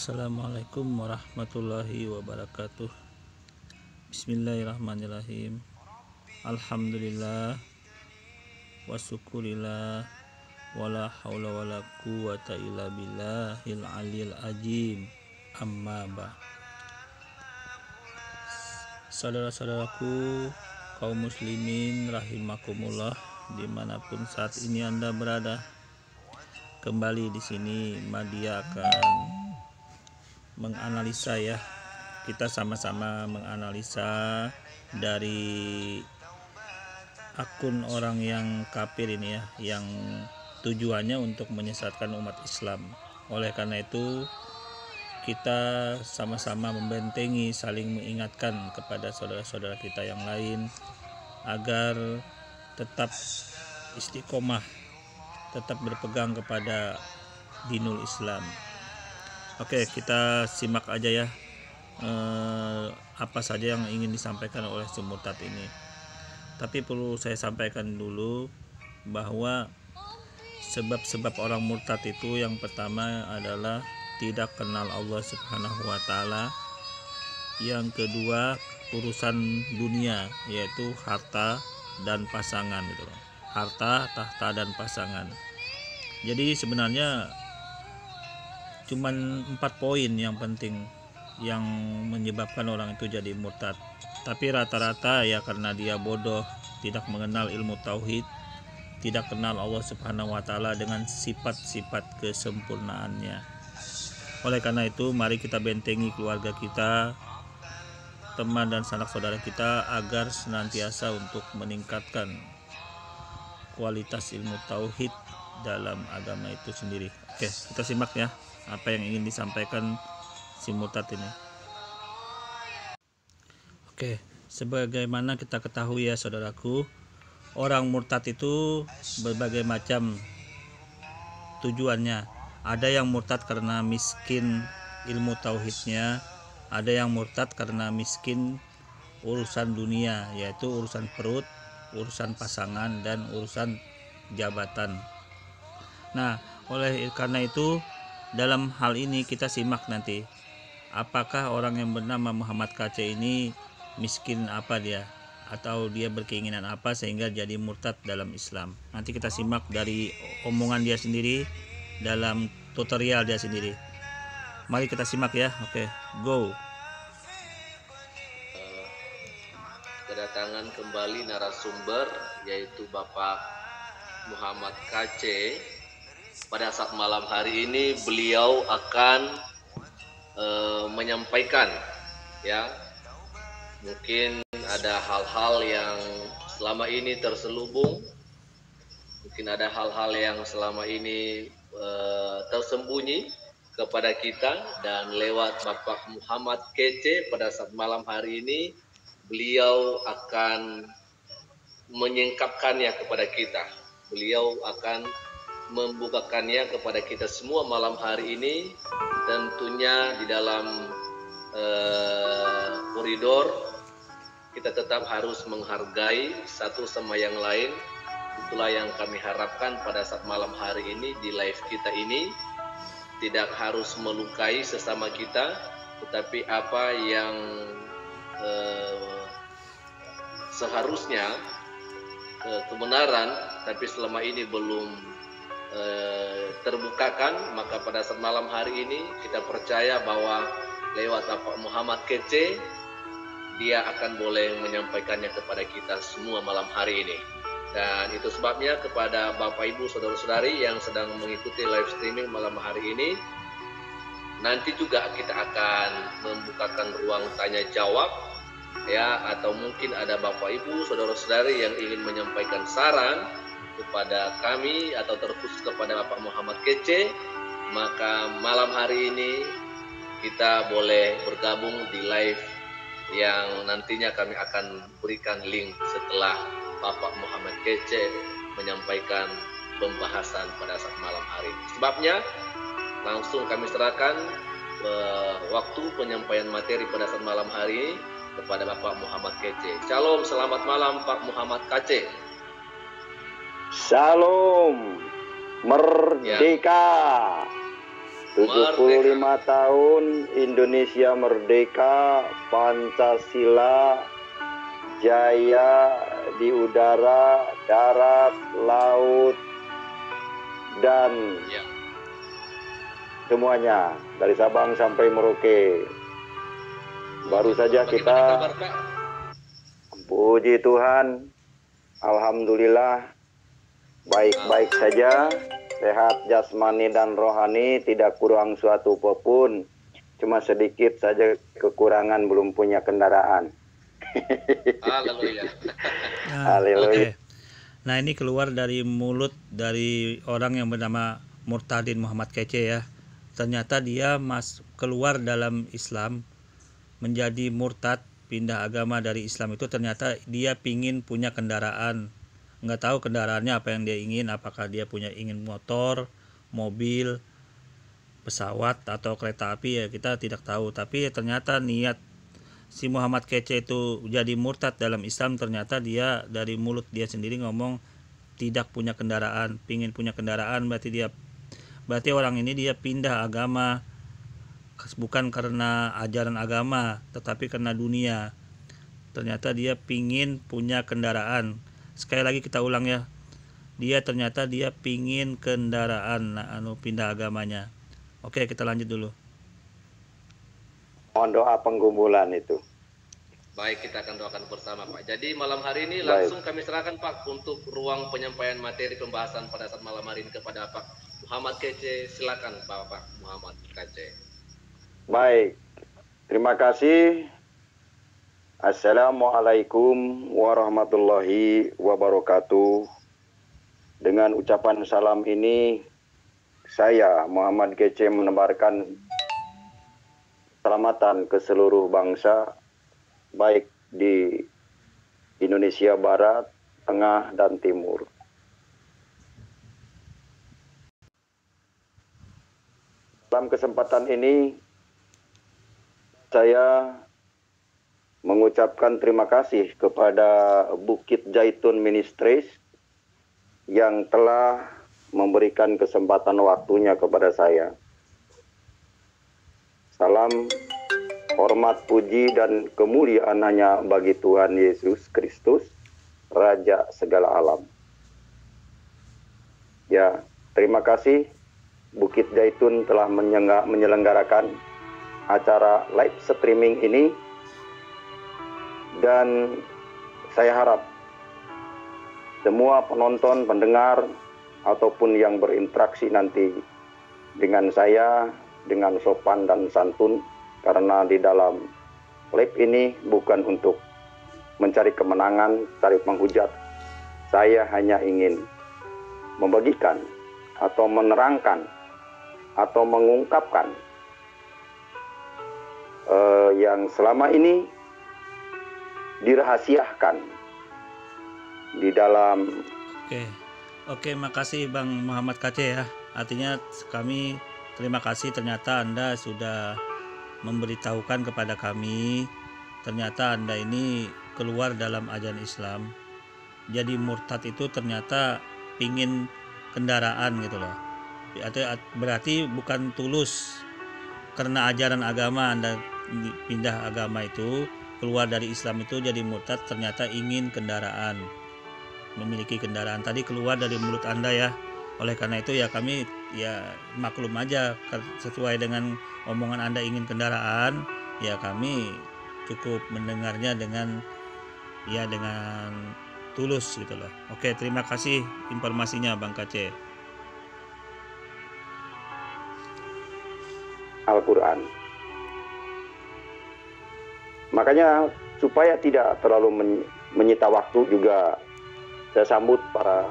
Assalamualaikum warahmatullahi wabarakatuh. Bismillahirrahmanirrahim. Alhamdulillah wa syukurillah wala haula wala quwata illa billahil aliyil azim. Amma ba. Saudara-saudaraku kaum muslimin rahimakumullah, dimanapun saat ini Anda berada, kembali di sini Madia akan menganalisa ya. Kita sama-sama menganalisa dari akun orang yang kafir ini ya, yang tujuannya untuk menyesatkan umat Islam. Oleh karena itu kita sama-sama membentengi, saling mengingatkan kepada saudara-saudara kita yang lain agar tetap istiqomah, tetap berpegang kepada dinul Islam. Oke, kita simak aja ya apa saja yang ingin disampaikan oleh si murtad ini. Tapi perlu saya sampaikan dulu bahwa sebab-sebab orang murtad itu yang pertama adalah tidak kenal Allah Subhanahu wa taala. Yang kedua, urusan dunia, yaitu harta dan pasangan gitu. Harta, tahta dan pasangan. Jadi sebenarnya cuman 4 poin yang penting yang menyebabkan orang itu jadi murtad. Tapi rata-rata ya karena dia bodoh, tidak mengenal ilmu tauhid, tidak kenal Allah Subhanahu wa taala dengan sifat-sifat kesempurnaannya. Oleh karena itu mari kita bentengi keluarga kita, teman dan sanak saudara kita agar senantiasa untuk meningkatkan kualitas ilmu tauhid dalam agama itu sendiri. Oke, kita simak ya apa yang ingin disampaikan si murtad ini. Oke, sebagaimana kita ketahui ya saudaraku, orang murtad itu berbagai macam tujuannya. Ada yang murtad karena miskin ilmu tauhidnya, ada yang murtad karena miskin urusan dunia, yaitu urusan perut, urusan pasangan, dan urusan jabatan. Nah, oleh karena itu dalam hal ini kita simak nanti apakah orang yang bernama Muhammad KC ini miskin apa dia, atau dia berkeinginan apa sehingga jadi murtad dalam Islam. Nanti kita simak dari omongan dia sendiri dalam tutorial dia sendiri. Mari kita simak ya. Oke, go. Kedatangan kembali narasumber yaitu Bapak Muhammad KC. Pada saat malam hari ini beliau akan menyampaikan ya, mungkin ada hal-hal yang selama ini terselubung, mungkin ada hal-hal yang selama ini tersembunyi kepada kita, dan lewat Bapak Muhammad KC pada saat malam hari ini beliau akan menyingkapkannya kepada kita. Beliau akan membukakannya kepada kita semua malam hari ini, tentunya di dalam koridor kita tetap harus menghargai satu sama yang lain. Itulah yang kami harapkan pada saat malam hari ini di live kita ini. Tidak harus melukai sesama kita, tetapi apa yang seharusnya kebenaran tapi selama ini belum terbukakan, maka pada saat malam hari ini kita percaya bahwa lewat Bapak Muhammad KC dia akan boleh menyampaikannya kepada kita semua malam hari ini. Dan itu sebabnya kepada Bapak Ibu saudara-saudari yang sedang mengikuti live streaming malam hari ini, nanti juga kita akan membukakan ruang tanya jawab ya, atau mungkin ada Bapak Ibu saudara-saudari yang ingin menyampaikan saran kepada kami atau terkhusus kepada Bapak Muhammad KC, maka malam hari ini kita boleh bergabung di live yang nantinya kami akan berikan link setelah Bapak Muhammad KC menyampaikan pembahasan pada saat malam hari. Sebabnya langsung kami serahkan waktu penyampaian materi pada saat malam hari ini kepada Bapak Muhammad KC. Shalom, selamat malam Pak Muhammad KC. Shalom, merdeka. 75 tahun Indonesia merdeka, Pancasila jaya di udara, darat, laut, dan Ya. semuanya dari Sabang sampai Merauke. Baru saja Bagaimana kita, kabar, Pak? puji Tuhan, alhamdulillah baik-baik saja, sehat jasmani dan rohani, tidak kurang suatu apapun. Cuma sedikit saja kekurangan, belum punya kendaraan. Haleluya. Nah, Haleluya. oke. Nah, ini keluar dari mulut dari orang yang bernama Murtadin Muhammad Kece ya. Ternyata dia keluar dalam Islam, menjadi murtad, pindah agama dari Islam itu ternyata dia pingin punya kendaraan. Nggak tahu kendaraannya apa yang dia ingin, apakah dia ingin motor, mobil, pesawat atau kereta api, ya kita tidak tahu. Tapi ternyata niat si Muhammad Kece itu jadi murtad dalam Islam, ternyata dia dari mulut dia sendiri ngomong tidak punya kendaraan, pingin punya kendaraan. Berarti orang ini dia pindah agama bukan karena ajaran agama, tetapi karena dunia. Ternyata dia pingin punya kendaraan. Sekali lagi kita ulang ya, ternyata dia pingin kendaraan, pindah agamanya. Oke, kita lanjut dulu. Mohon doa penggumulan itu. Baik, kita akan doakan bersama, Pak. Jadi malam hari ini Baik. langsung kami serahkan, Pak, untuk ruang penyampaian materi pembahasan pada saat malam hari ini kepada Pak Muhammad Kece. Silakan, Pak Muhammad Kece. Baik, terima kasih. Assalamualaikum warahmatullahi wabarakatuh. Dengan ucapan salam ini, saya Muhammad Kece menebarkan keselamatan ke seluruh bangsa, baik di Indonesia Barat, Tengah, dan Timur. Dalam kesempatan ini, saya mengucapkan terima kasih kepada Bukit Zaitun Ministries yang telah memberikan kesempatan waktunya kepada saya. Salam hormat, puji, dan kemuliaan hanya bagi Tuhan Yesus Kristus, Raja segala alam. Ya, terima kasih Bukit Zaitun telah menyelenggarakan acara live streaming ini, dan saya harap semua penonton, pendengar, ataupun yang berinteraksi nanti dengan saya dengan sopan dan santun, karena di dalam live ini bukan untuk mencari kemenangan, cari menghujat. Saya hanya ingin membagikan atau menerangkan atau mengungkapkan yang selama ini dirahasiakan di dalam. Oke, makasih Bang Muhammad Kece ya. Artinya kami terima kasih, ternyata Anda sudah memberitahukan kepada kami, ternyata Anda ini keluar dalam ajaran Islam. Jadi murtad itu ternyata pingin kendaraan gitu loh. Berarti bukan tulus karena ajaran agama Anda pindah agama itu, keluar dari Islam itu jadi murtad, ternyata ingin kendaraan, memiliki kendaraan. Tadi keluar dari mulut Anda ya. Oleh karena itu ya kami ya maklum aja, sesuai dengan omongan Anda ingin kendaraan, ya kami cukup mendengarnya dengan tulus gitu loh. Oke, terima kasih informasinya Bang Kece. Al-Quran. Makanya supaya tidak terlalu menyita waktu juga, saya sambut para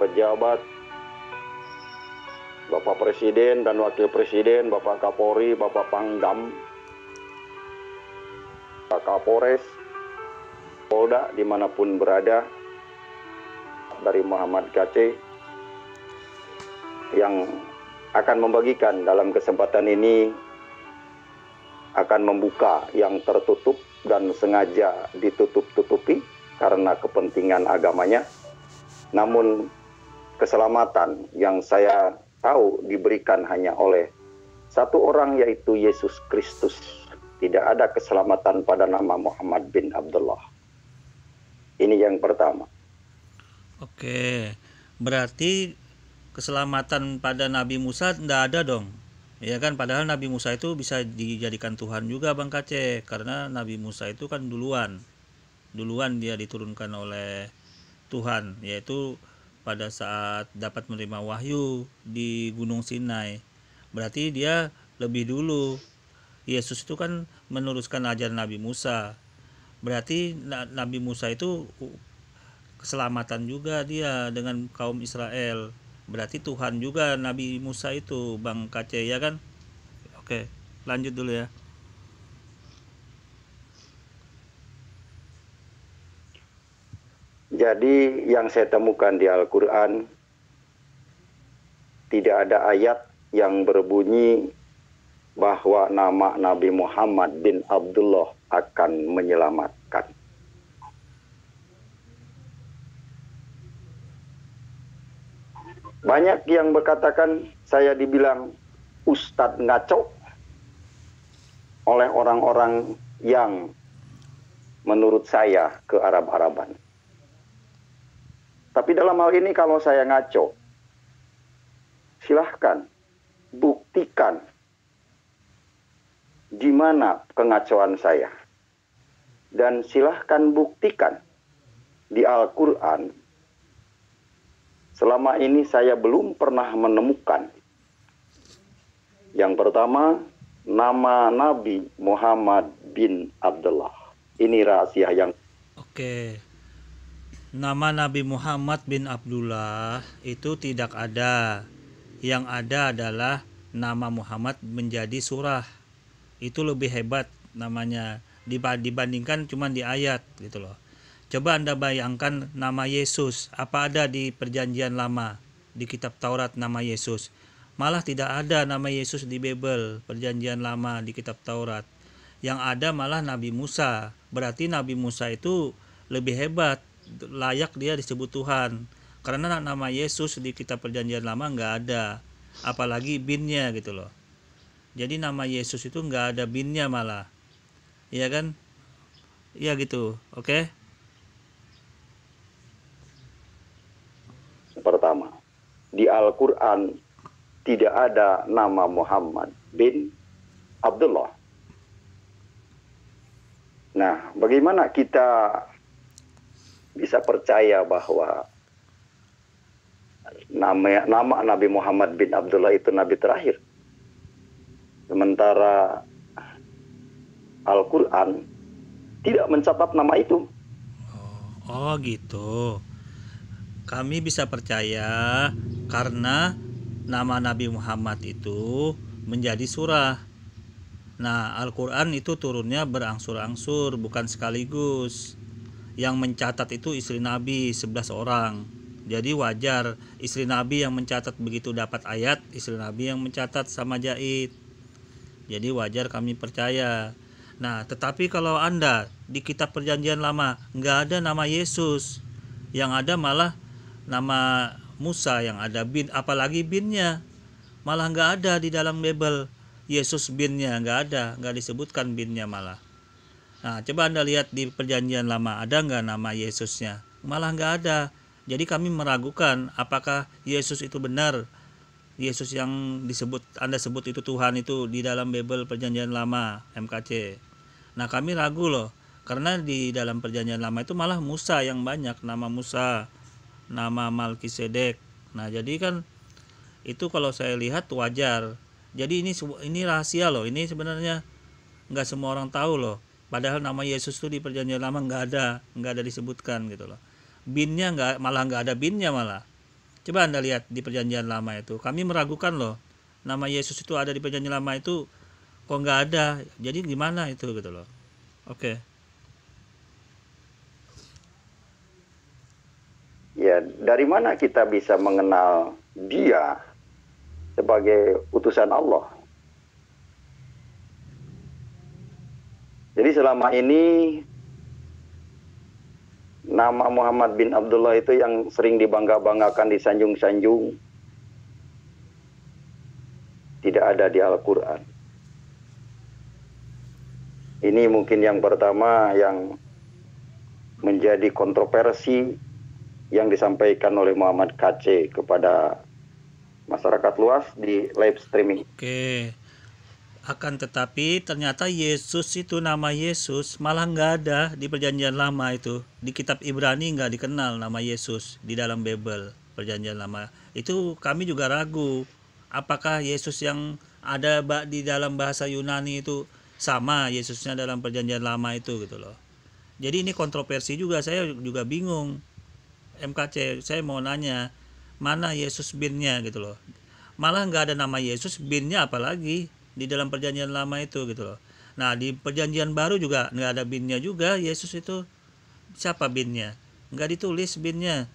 pejabat, Bapak Presiden dan Wakil Presiden, Bapak Kapolri, Bapak Pangdam, Pak Kapolres, Polda dimanapun berada, dari Muhammad Kece yang akan membagikan dalam kesempatan ini, akan membuka yang tertutup dan sengaja ditutup-tutupi karena kepentingan agamanya. Namun keselamatan yang saya tahu diberikan hanya oleh satu orang, yaitu Yesus Kristus. Tidak ada keselamatan pada nama Muhammad bin Abdullah. Ini yang pertama. Oke, berarti keselamatan pada Nabi Musa tidak ada dong. Ya kan, padahal Nabi Musa itu bisa dijadikan Tuhan juga Bang Kace, karena Nabi Musa itu kan duluan dia diturunkan oleh Tuhan, yaitu pada saat dapat menerima wahyu di Gunung Sinai. Berarti dia lebih dulu. Yesus itu kan meneruskan ajaran Nabi Musa. Berarti Nabi Musa itu keselamatan juga dia dengan kaum Israel. Berarti Tuhan juga Nabi Musa itu Bang Kace, ya kan? Oke, lanjut dulu ya. Jadi yang saya temukan di Al-Quran, tidak ada ayat yang berbunyi bahwa nama Nabi Muhammad bin Abdullah akan menyelamatkan. Banyak yang berkatakan saya dibilang Ustadz ngaco oleh orang-orang yang menurut saya ke Arab-Araban. Tapi dalam hal ini kalau saya ngaco, silahkan buktikan di mana kengacauan saya. Dan silahkan buktikan di Al-Quran. Selama ini saya belum pernah menemukan. Yang pertama, nama Nabi Muhammad bin Abdullah. Ini rahasia yang... Oke. Nama Nabi Muhammad bin Abdullah itu tidak ada. Yang ada adalah nama Muhammad menjadi surah. Itu lebih hebat namanya dibandingkan cuma di ayat gitu loh. Coba Anda bayangkan nama Yesus, apa ada di Perjanjian Lama di kitab Taurat nama Yesus? Malah tidak ada nama Yesus di Bible Perjanjian Lama di kitab Taurat. Yang ada malah Nabi Musa. Berarti Nabi Musa itu lebih hebat, layak dia disebut Tuhan. Karena nama Yesus di kitab Perjanjian Lama nggak ada, apalagi binnya gitu loh. Jadi nama Yesus itu nggak ada binnya malah, iya kan? Iya gitu, oke? Pertama, di Al-Quran tidak ada nama Muhammad bin Abdullah. Nah, bagaimana kita bisa percaya bahwa nama Nabi Muhammad bin Abdullah itu Nabi terakhir? Sementara Al-Quran tidak mencatat nama itu. Oh gitu. Kami bisa percaya karena nama Nabi Muhammad itu menjadi surah. Nah, Al-Quran itu turunnya berangsur-angsur, bukan sekaligus. Yang mencatat itu istri Nabi 11 orang. Jadi wajar istri Nabi yang mencatat, begitu dapat ayat, istri Nabi yang mencatat sama jahit. Jadi wajar kami percaya. Nah, tetapi kalau Anda di kitab Perjanjian Lama nggak ada nama Yesus, yang ada malah nama Musa, yang ada bin, apalagi binnya malah nggak ada di dalam Bible. Yesus binnya nggak ada, nggak disebutkan binnya malah. Nah, coba Anda lihat di Perjanjian Lama, ada nggak nama Yesusnya? Malah nggak ada. Jadi kami meragukan apakah Yesus itu benar, Yesus yang disebut Anda sebut itu Tuhan itu di dalam Bible Perjanjian Lama MKC. Nah, kami ragu loh, karena di dalam Perjanjian Lama itu malah Musa yang banyak, nama Musa, nama Malkisedek. Nah, jadi kan itu kalau saya lihat wajar. Jadi ini rahasia loh. Ini sebenarnya nggak semua orang tahu loh. Padahal nama Yesus itu di Perjanjian Lama nggak ada disebutkan gitu loh. Binnya malah nggak ada binnya malah. Coba Anda lihat di Perjanjian Lama itu. Kami meragukan loh. Nama Yesus itu ada di Perjanjian Lama itu kok nggak ada. Jadi gimana itu gitu loh. Oke. Ya, dari mana kita bisa mengenal dia sebagai utusan Allah? Jadi selama ini nama Muhammad bin Abdullah itu yang sering dibangga-banggakan, disanjung-sanjung, tidak ada di Al-Quran. Ini mungkin yang pertama yang menjadi kontroversi yang disampaikan oleh Muhammad KC kepada masyarakat luas di live streaming. Oke. Akan tetapi ternyata Yesus itu, nama Yesus malah nggak ada di perjanjian lama itu. Di kitab Ibrani nggak dikenal nama Yesus di dalam Bible perjanjian lama. Itu kami juga ragu. Apakah Yesus yang ada di dalam bahasa Yunani itu sama Yesusnya dalam perjanjian lama itu gitu loh. Jadi ini kontroversi juga, saya juga bingung. MKC, saya mau nanya, mana Yesus binnya gitu loh. Malah nggak ada nama Yesus, binnya apalagi di dalam perjanjian lama itu gitu loh. Nah di perjanjian baru juga nggak ada binnya juga Yesus itu. Siapa binnya? Nggak ditulis binnya.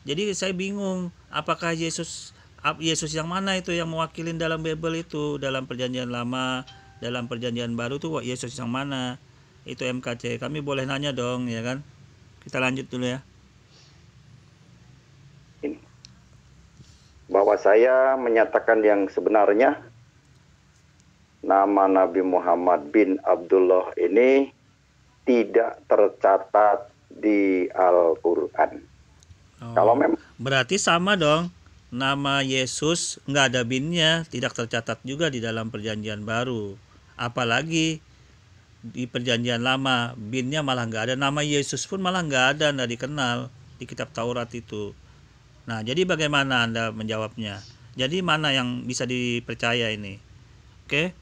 Jadi saya bingung, apakah Yesus yang mana itu yang mewakilin dalam Bible itu, dalam perjanjian lama, dalam perjanjian baru tuh Yesus yang mana? Itu MKC, kami boleh nanya dong ya kan. Kita lanjut dulu ya. Bahwa saya menyatakan yang sebenarnya, nama Nabi Muhammad bin Abdullah ini tidak tercatat di Al-Quran. Kalau memang berarti sama dong, nama Yesus nggak ada binnya, tidak tercatat juga di dalam perjanjian baru. Apalagi di perjanjian lama, binnya malah nggak ada, nama Yesus pun malah nggak ada, nggak dikenal di kitab Taurat itu. Nah, jadi bagaimana Anda menjawabnya? Jadi mana yang bisa dipercaya ini? Oke?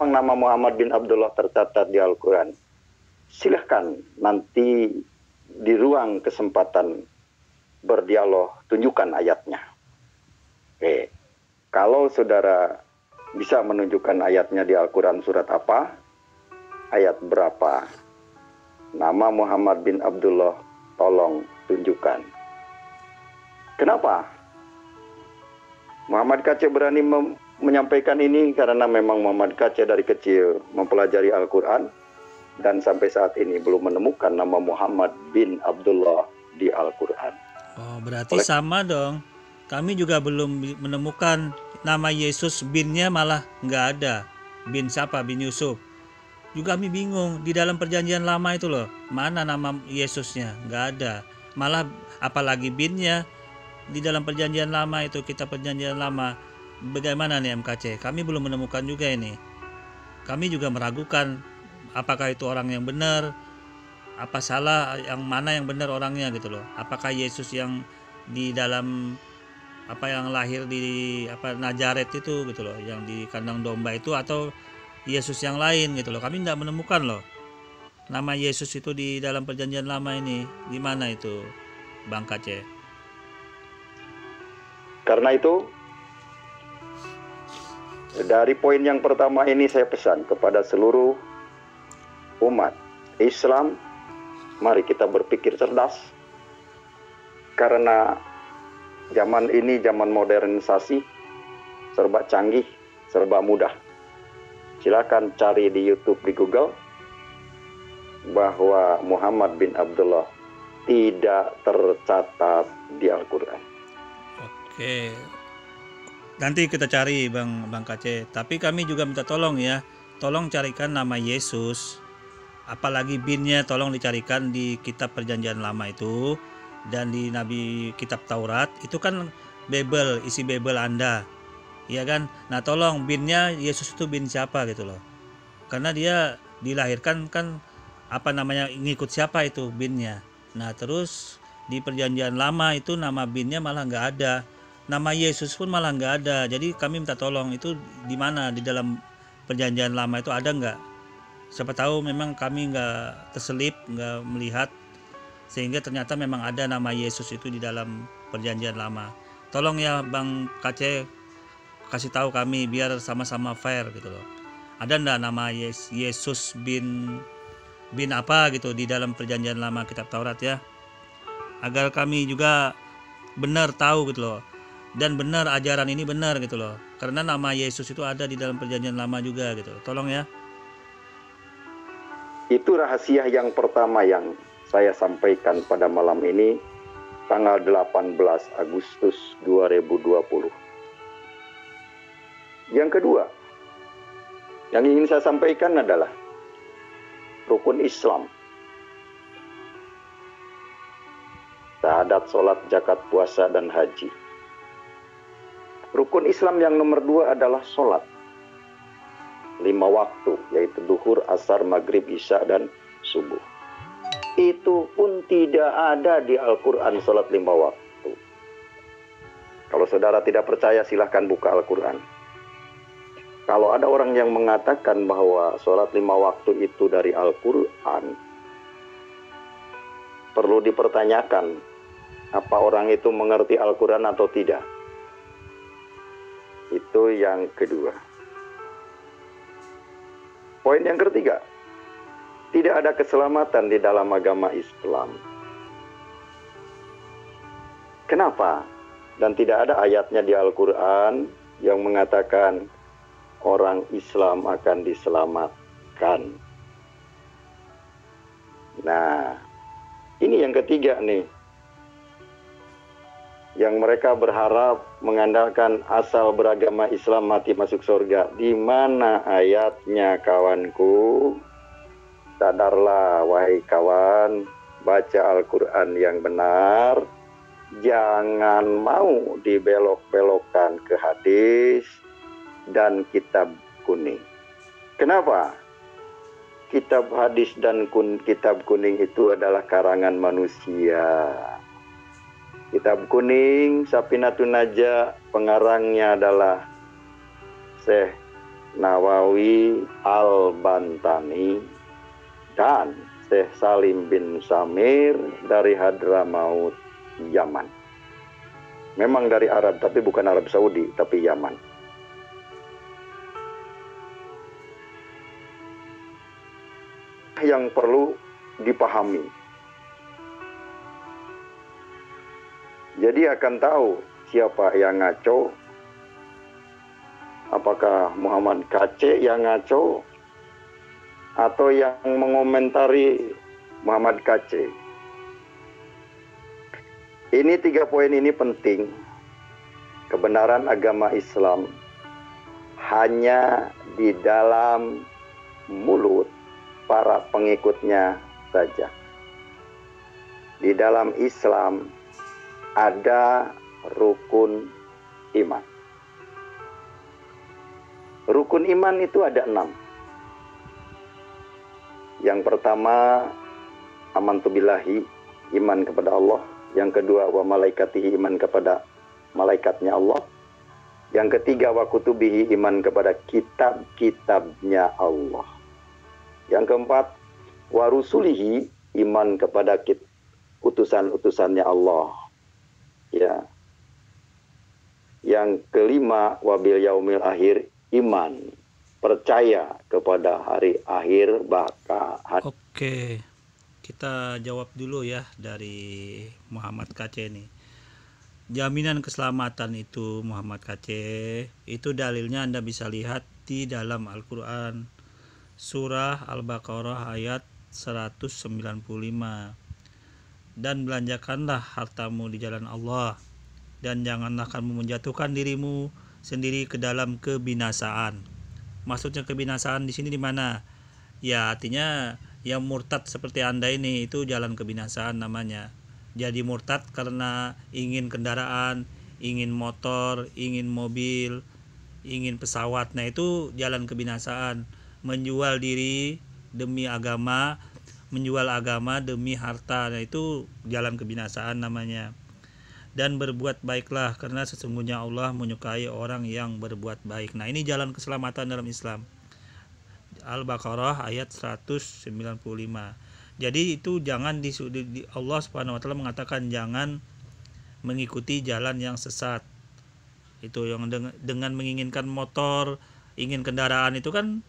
nama Muhammad bin Abdullah tercatat di Al-Quran, silahkan nanti di ruang kesempatan berdialog tunjukkan ayatnya. Oke. Kalau saudara bisa menunjukkan ayatnya di Al-Quran surat apa, ayat berapa, nama Muhammad bin Abdullah tolong tunjukkan. Kenapa? Muhammad KC berani menyampaikan ini karena memang Muhammad KC dari kecil mempelajari Al-Quran dan sampai saat ini belum menemukan nama Muhammad bin Abdullah di Al-Quran. Oh, berarti sama dong. Kami juga belum menemukan nama Yesus, binnya malah nggak ada. Bin siapa? Bin Yusuf. Juga kami bingung di dalam perjanjian lama itu loh, mana nama Yesusnya? Nggak ada. Malah apalagi binnya di dalam perjanjian lama itu, kitab perjanjian lama. Bagaimana nih MKC? Kami belum menemukan juga ini. Kami juga meragukan apakah itu orang yang benar, apa salah, yang mana yang benar orangnya gitu loh. Apakah Yesus yang di dalam yang lahir di Nazaret itu gitu loh, yang di kandang domba itu, atau Yesus yang lain gitu loh. Kami tidak menemukan loh nama Yesus itu di dalam perjanjian lama ini. Di mana itu, Bang KC? Karena itu dari poin yang pertama ini saya pesan kepada seluruh umat Islam, mari kita berpikir cerdas. Karena zaman ini zaman modernisasi, serba canggih, serba mudah. Silakan cari di YouTube, di Google, bahwa Muhammad bin Abdullah tidak tercatat di Al-Quran. Oke, nanti kita cari Bang KC. Tapi kami juga minta tolong ya, tolong carikan nama Yesus, apalagi binnya tolong dicarikan di kitab perjanjian lama itu, dan di Nabi kitab Taurat itu kan Bible, isi Bible Anda, iya kan? Nah tolong binnya Yesus itu bin siapa gitu loh, karena dia dilahirkan kan ngikut siapa itu binnya. Nah terus di perjanjian lama itu nama binnya malah nggak ada, nama Yesus pun malah nggak ada. Jadi kami minta tolong itu di mana di dalam perjanjian lama itu ada nggak? Siapa tahu memang kami nggak terselip, nggak melihat, sehingga ternyata memang ada nama Yesus itu di dalam perjanjian lama. Tolong ya Bang KC, kasih tahu kami biar sama-sama fair gitu loh. Ada nggak nama Yesus bin apa gitu di dalam perjanjian lama kitab Taurat ya, agar kami juga benar tahu gitu loh, dan benar ajaran ini benar gitu loh, karena nama Yesus itu ada di dalam perjanjian lama juga gitu. Tolong ya. Itu rahasia yang pertama yang saya sampaikan pada malam ini, tanggal 18 Agustus 2020. Yang kedua, yang ingin saya sampaikan adalah rukun Islam. Syahadat, sholat, zakat, puasa, dan haji. Rukun Islam yang nomor 2 adalah sholat. 5 waktu, yaitu duhur, asar, maghrib, isya, dan subuh. Itu pun tidak ada di Al-Quran sholat 5 waktu. Kalau saudara tidak percaya, silahkan buka Al-Quran. Kalau ada orang yang mengatakan bahwa sholat 5 waktu itu dari Al-Quran, perlu dipertanyakan, apa orang itu mengerti Al-Quran atau tidak? Itu yang kedua. Poin yang ketiga, tidak ada keselamatan di dalam agama Islam. Kenapa? Dan tidak ada ayatnya di Al-Quran yang mengatakan orang Islam akan diselamatkan. Nah, ini yang ketiga nih. Yang mereka berharap mengandalkan asal beragama Islam mati masuk surga. Di mana ayatnya, kawanku? Sadarlah wahai kawan, baca Al-Quran yang benar. Jangan mau dibelok-belokkan ke hadis dan kitab kuning. Kenapa? Kitab hadis dan kitab kuning itu adalah karangan manusia. Kitab kuning, Safinatun Najah, pengarangnya adalah Syekh Nawawi Al-Bantani dan Syekh Salim bin Samir dari Hadramaut, Yaman. Memang dari Arab, tapi bukan Arab Saudi, tapi Yaman. Yang perlu dipahami. Jadi akan tahu siapa yang ngaco. Apakah Muhammad KC yang ngaco atau yang mengomentari Muhammad KC. Ini 3 poin ini penting. Kebenaran agama Islam hanya di dalam mulut para pengikutnya saja. Di dalam Islam ada rukun iman. Rukun iman itu ada 6. Yang pertama, amantu billahi, iman kepada Allah. Yang kedua, wa malaikatihi, iman kepada malaikatnya Allah. Yang ketiga, wa kutubihi, iman kepada kitab-kitabnya Allah. Yang keempat, wa rusulihi, iman kepada utusan-utusannya Allah. Ya. Yang kelima, wabil yaumil akhir, iman, percaya kepada hari akhir bakal. Oke, kita jawab dulu ya dari Muhammad KC ini. Jaminan keselamatan itu Muhammad KC, itu dalilnya Anda bisa lihat di dalam Al-Quran, surah Al-Baqarah ayat 195. Dan belanjakanlah hartamu di jalan Allah, dan janganlah kamu menjatuhkan dirimu sendiri ke dalam kebinasaan. Maksudnya kebinasaan di sini di mana? Ya artinya yang murtad seperti Anda ini itu jalan kebinasaan namanya. Jadi murtad karena ingin kendaraan, ingin motor, ingin mobil, ingin pesawat. Nah itu jalan kebinasaan. Menjual diri demi agama, menjual agama demi harta, nah itu jalan kebinasaan namanya. Dan berbuat baiklah, karena sesungguhnya Allah menyukai orang yang berbuat baik. Nah ini jalan keselamatan dalam Islam. Al-Baqarah ayat 195. Jadi itu jangan Allah Subhanahu wa taala mengatakan jangan mengikuti jalan yang sesat. Itu yang dengan menginginkan motor, ingin kendaraan itu kan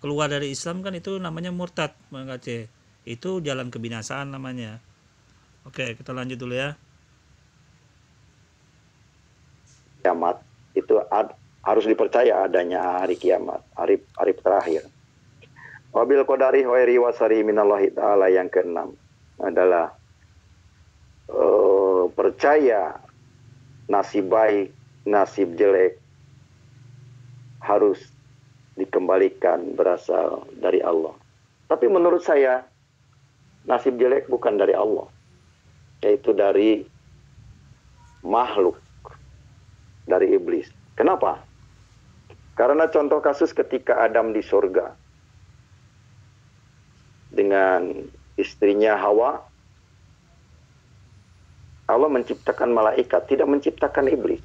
keluar dari Islam, kan itu namanya murtad, Bang KC. Itu jalan kebinasaan namanya. Oke, kita lanjut dulu ya. Kiamat itu harus dipercaya adanya hari kiamat, hari terakhir. Wabil qadari khairi wasari minallahi ta'ala yang keenam adalah percaya nasib baik, nasib jelek harus dikembalikan berasal dari Allah. Tapi menurut saya nasib jelek bukan dari Allah, yaitu dari makhluk, dari iblis. Kenapa? Karena contoh kasus ketika Adam di surga dengan istrinya Hawa, Allah menciptakan malaikat, tidak menciptakan iblis.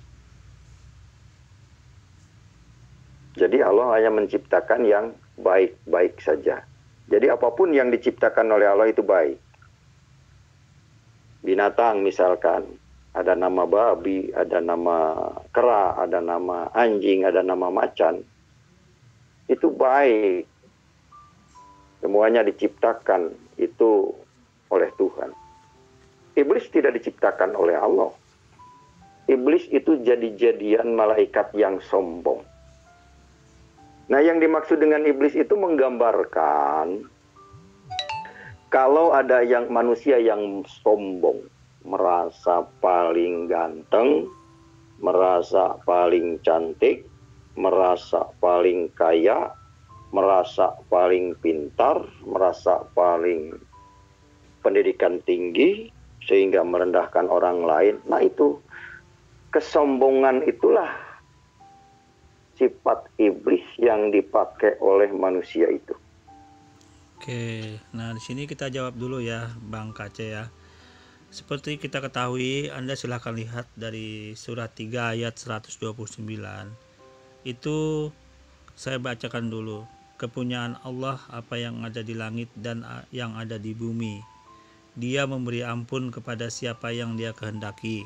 Jadi Allah hanya menciptakan yang baik-baik saja. Jadi apapun yang diciptakan oleh Allah itu baik. Binatang misalkan, ada nama babi, ada nama kera, ada nama anjing, ada nama macan. Itu baik. Semuanya diciptakan itu oleh Tuhan. Iblis tidak diciptakan oleh Allah. Iblis itu jadi-jadian malaikat yang sombong. Nah, yang dimaksud dengan iblis itu menggambarkan kalau ada yang manusia yang sombong, merasa paling ganteng, merasa paling cantik, merasa paling kaya, merasa paling pintar, merasa paling pendidikan tinggi, sehingga merendahkan orang lain. Nah, itu kesombongan itulah sifat iblis yang dipakai oleh manusia itu. Oke, nah di sini kita jawab dulu ya, Bang Kace ya. Seperti kita ketahui, Anda silahkan lihat dari surat 3 ayat 129. Itu saya bacakan dulu. Kepunyaan Allah apa yang ada di langit dan yang ada di bumi. Dia memberi ampun kepada siapa yang Dia kehendaki.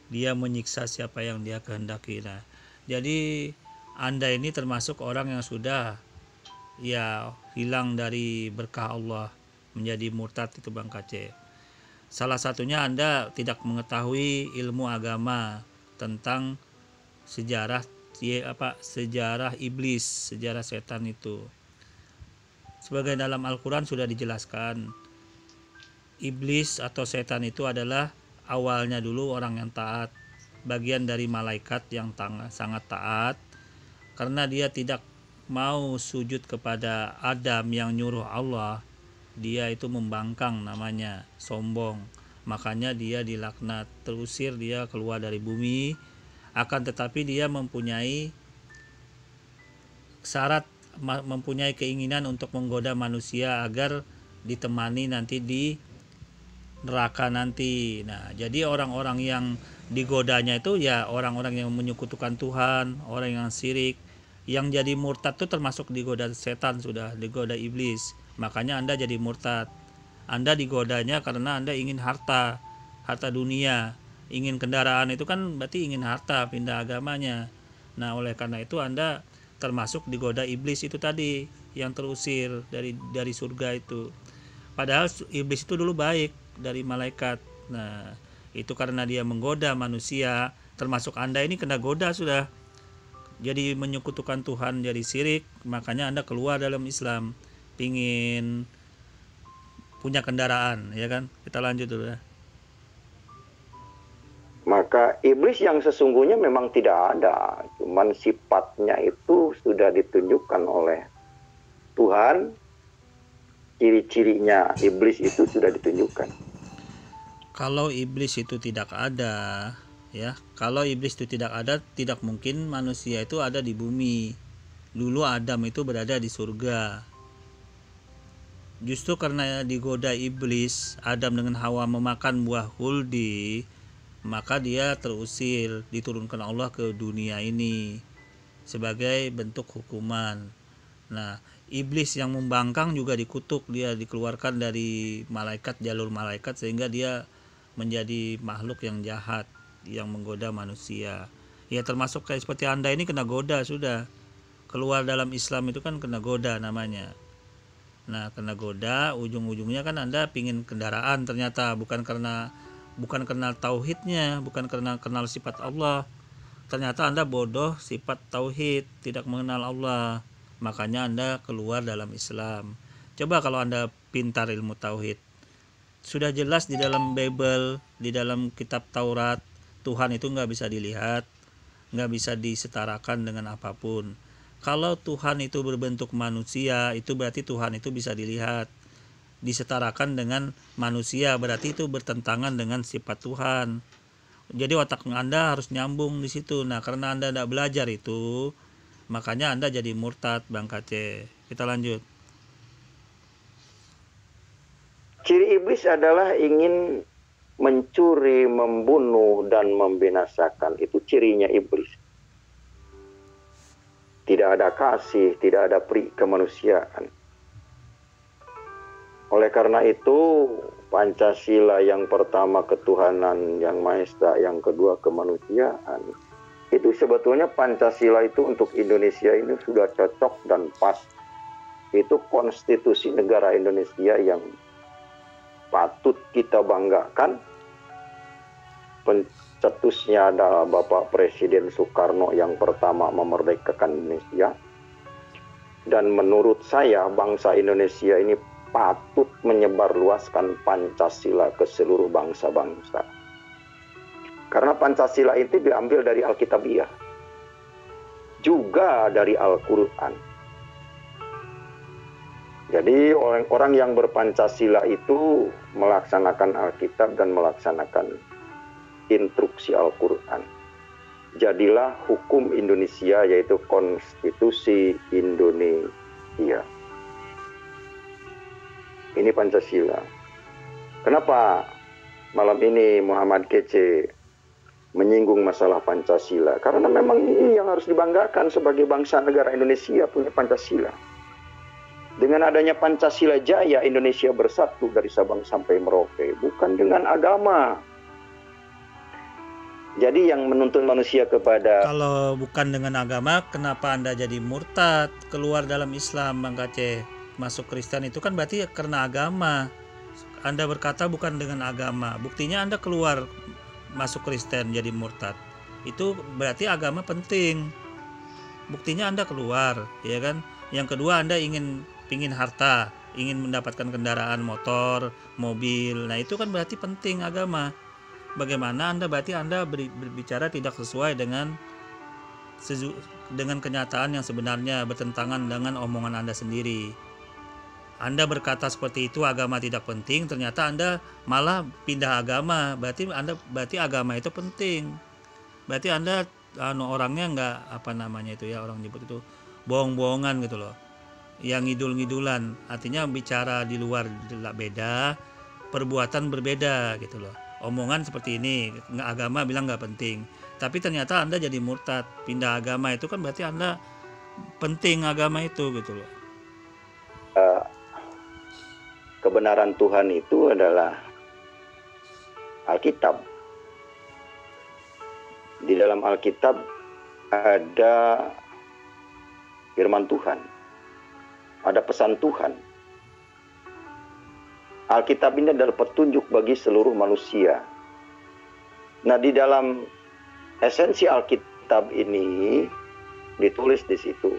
Dia menyiksa siapa yang Dia kehendaki. Nah, jadi Anda ini termasuk orang yang sudah ya hilang dari berkah Allah, menjadi murtad itu Bang Kace. Salah satunya Anda tidak mengetahui ilmu agama tentang sejarah iblis, sejarah setan itu. Sebagai dalam Al-Quran sudah dijelaskan, iblis atau setan itu adalah awalnya dulu orang yang taat, bagian dari malaikat yang sangat taat, karena dia tidak mau sujud kepada Adam yang nyuruh Allah. Dia itu membangkang, namanya sombong, makanya dia dilaknat, terusir dia keluar dari bumi. Akan tetapi dia mempunyai syarat, mempunyai keinginan untuk menggoda manusia agar ditemani nanti di neraka nanti. Nah, jadi orang-orang yang digodanya itu ya orang-orang yang menyekutukan Tuhan, orang yang syirik. Yang jadi murtad itu termasuk digoda setan, sudah digoda iblis. Makanya Anda jadi murtad. Anda digodanya karena Anda ingin harta dunia, ingin kendaraan, itu kan berarti ingin harta, pindah agamanya. Nah, oleh karena itu Anda termasuk digoda iblis itu tadi, yang terusir dari surga itu. Padahal iblis itu dulu baik, dari malaikat. Nah, itu karena dia menggoda manusia, termasuk Anda ini kena goda sudah. Jadi menyekutukan Tuhan, jadi syirik, makanya Anda keluar dalam Islam, pingin punya kendaraan, ya kan? Kita lanjut dulu ya. Maka iblis yang sesungguhnya memang tidak ada, cuman sifatnya itu sudah ditunjukkan oleh Tuhan. Ciri-cirinya iblis itu sudah ditunjukkan. Kalau iblis itu tidak ada, ya, kalau iblis itu tidak ada, tidak mungkin manusia itu ada di bumi. Dulu Adam itu berada di surga. Justru karena digoda iblis, Adam dengan Hawa memakan buah huldi, maka dia terusir, diturunkan Allah ke dunia ini sebagai bentuk hukuman. Nah, iblis yang membangkang juga dikutuk, dia dikeluarkan dari malaikat, jalur malaikat, sehingga dia menjadi makhluk yang jahat, yang menggoda manusia. Ya termasuk kayak seperti Anda ini kena goda sudah. Keluar dalam Islam itu kan kena goda namanya. Nah, kena goda, ujung-ujungnya kan Anda pingin kendaraan, ternyata bukan karena tauhidnya, bukan karena kenal sifat Allah. Ternyata Anda bodoh sifat tauhid, tidak mengenal Allah. Makanya Anda keluar dalam Islam. Coba kalau Anda pintar ilmu tauhid, sudah jelas di dalam Bible, di dalam kitab Taurat, Tuhan itu nggak bisa dilihat, nggak bisa disetarakan dengan apapun. Kalau Tuhan itu berbentuk manusia, itu berarti Tuhan itu bisa dilihat. Disetarakan dengan manusia, berarti itu bertentangan dengan sifat Tuhan. Jadi otak Anda harus nyambung di situ. Nah, karena Anda tidak belajar itu, makanya Anda jadi murtad, Bang Kace. Kita lanjut. Ciri iblis adalah ingin mencuri, membunuh, dan membinasakan. Itu cirinya iblis. Tidak ada kasih, tidak ada peri kemanusiaan. Oleh karena itu, Pancasila yang pertama ketuhanan yang Maha Esa, yang kedua kemanusiaan. Itu sebetulnya Pancasila itu untuk Indonesia ini sudah cocok dan pas. Itu konstitusi negara Indonesia yang patut kita banggakan. Pencetusnya adalah Bapak Presiden Soekarno yang pertama memerdekakan Indonesia. Dan menurut saya bangsa Indonesia ini patut menyebarluaskan Pancasila ke seluruh bangsa-bangsa. Karena Pancasila itu diambil dari Alkitabiah, juga dari Al-Quran. Jadi orang-orang yang berpancasila itu melaksanakan Alkitab dan melaksanakan instruksi Al-Quran. Jadilah hukum Indonesia, yaitu Konstitusi Indonesia. Ini Pancasila. Kenapa malam ini Muhammad Kece menyinggung masalah Pancasila? Karena memang ini yang harus dibanggakan sebagai bangsa negara Indonesia, punya Pancasila. Dengan adanya Pancasila Jaya, Indonesia bersatu dari Sabang sampai Merauke, bukan dengan agama. Jadi yang menuntun manusia kepada... Kalau bukan dengan agama, kenapa Anda jadi murtad, keluar dalam Islam, Bang Kace? Masuk Kristen itu kan berarti karena agama. Anda berkata bukan dengan agama, buktinya Anda keluar masuk Kristen jadi murtad. Itu berarti agama penting. Buktinya Anda keluar, ya kan? Yang kedua, Anda ingin harta, ingin mendapatkan kendaraan motor, mobil. Nah, itu kan berarti penting agama. Bagaimana Anda berarti Anda berbicara tidak sesuai dengan kenyataan yang sebenarnya, bertentangan dengan omongan Anda sendiri. Anda berkata seperti itu, agama tidak penting, ternyata Anda malah pindah agama. Berarti agama itu penting. Berarti Anda orangnya nggak orang nyebut itu bohong-bohongan gitu loh. Yang ngidul-ngidulan, artinya bicara di luar beda, perbuatan berbeda gitu loh. Omongan seperti ini, agama bilang nggak penting, tapi ternyata Anda jadi murtad, pindah agama. Itu kan berarti Anda penting agama itu gitu loh. Kebenaran Tuhan itu adalah Alkitab. Di dalam Alkitab ada firman Tuhan, ada pesan Tuhan. Alkitab ini adalah petunjuk bagi seluruh manusia. Nah, di dalam esensi Alkitab ini ditulis di situ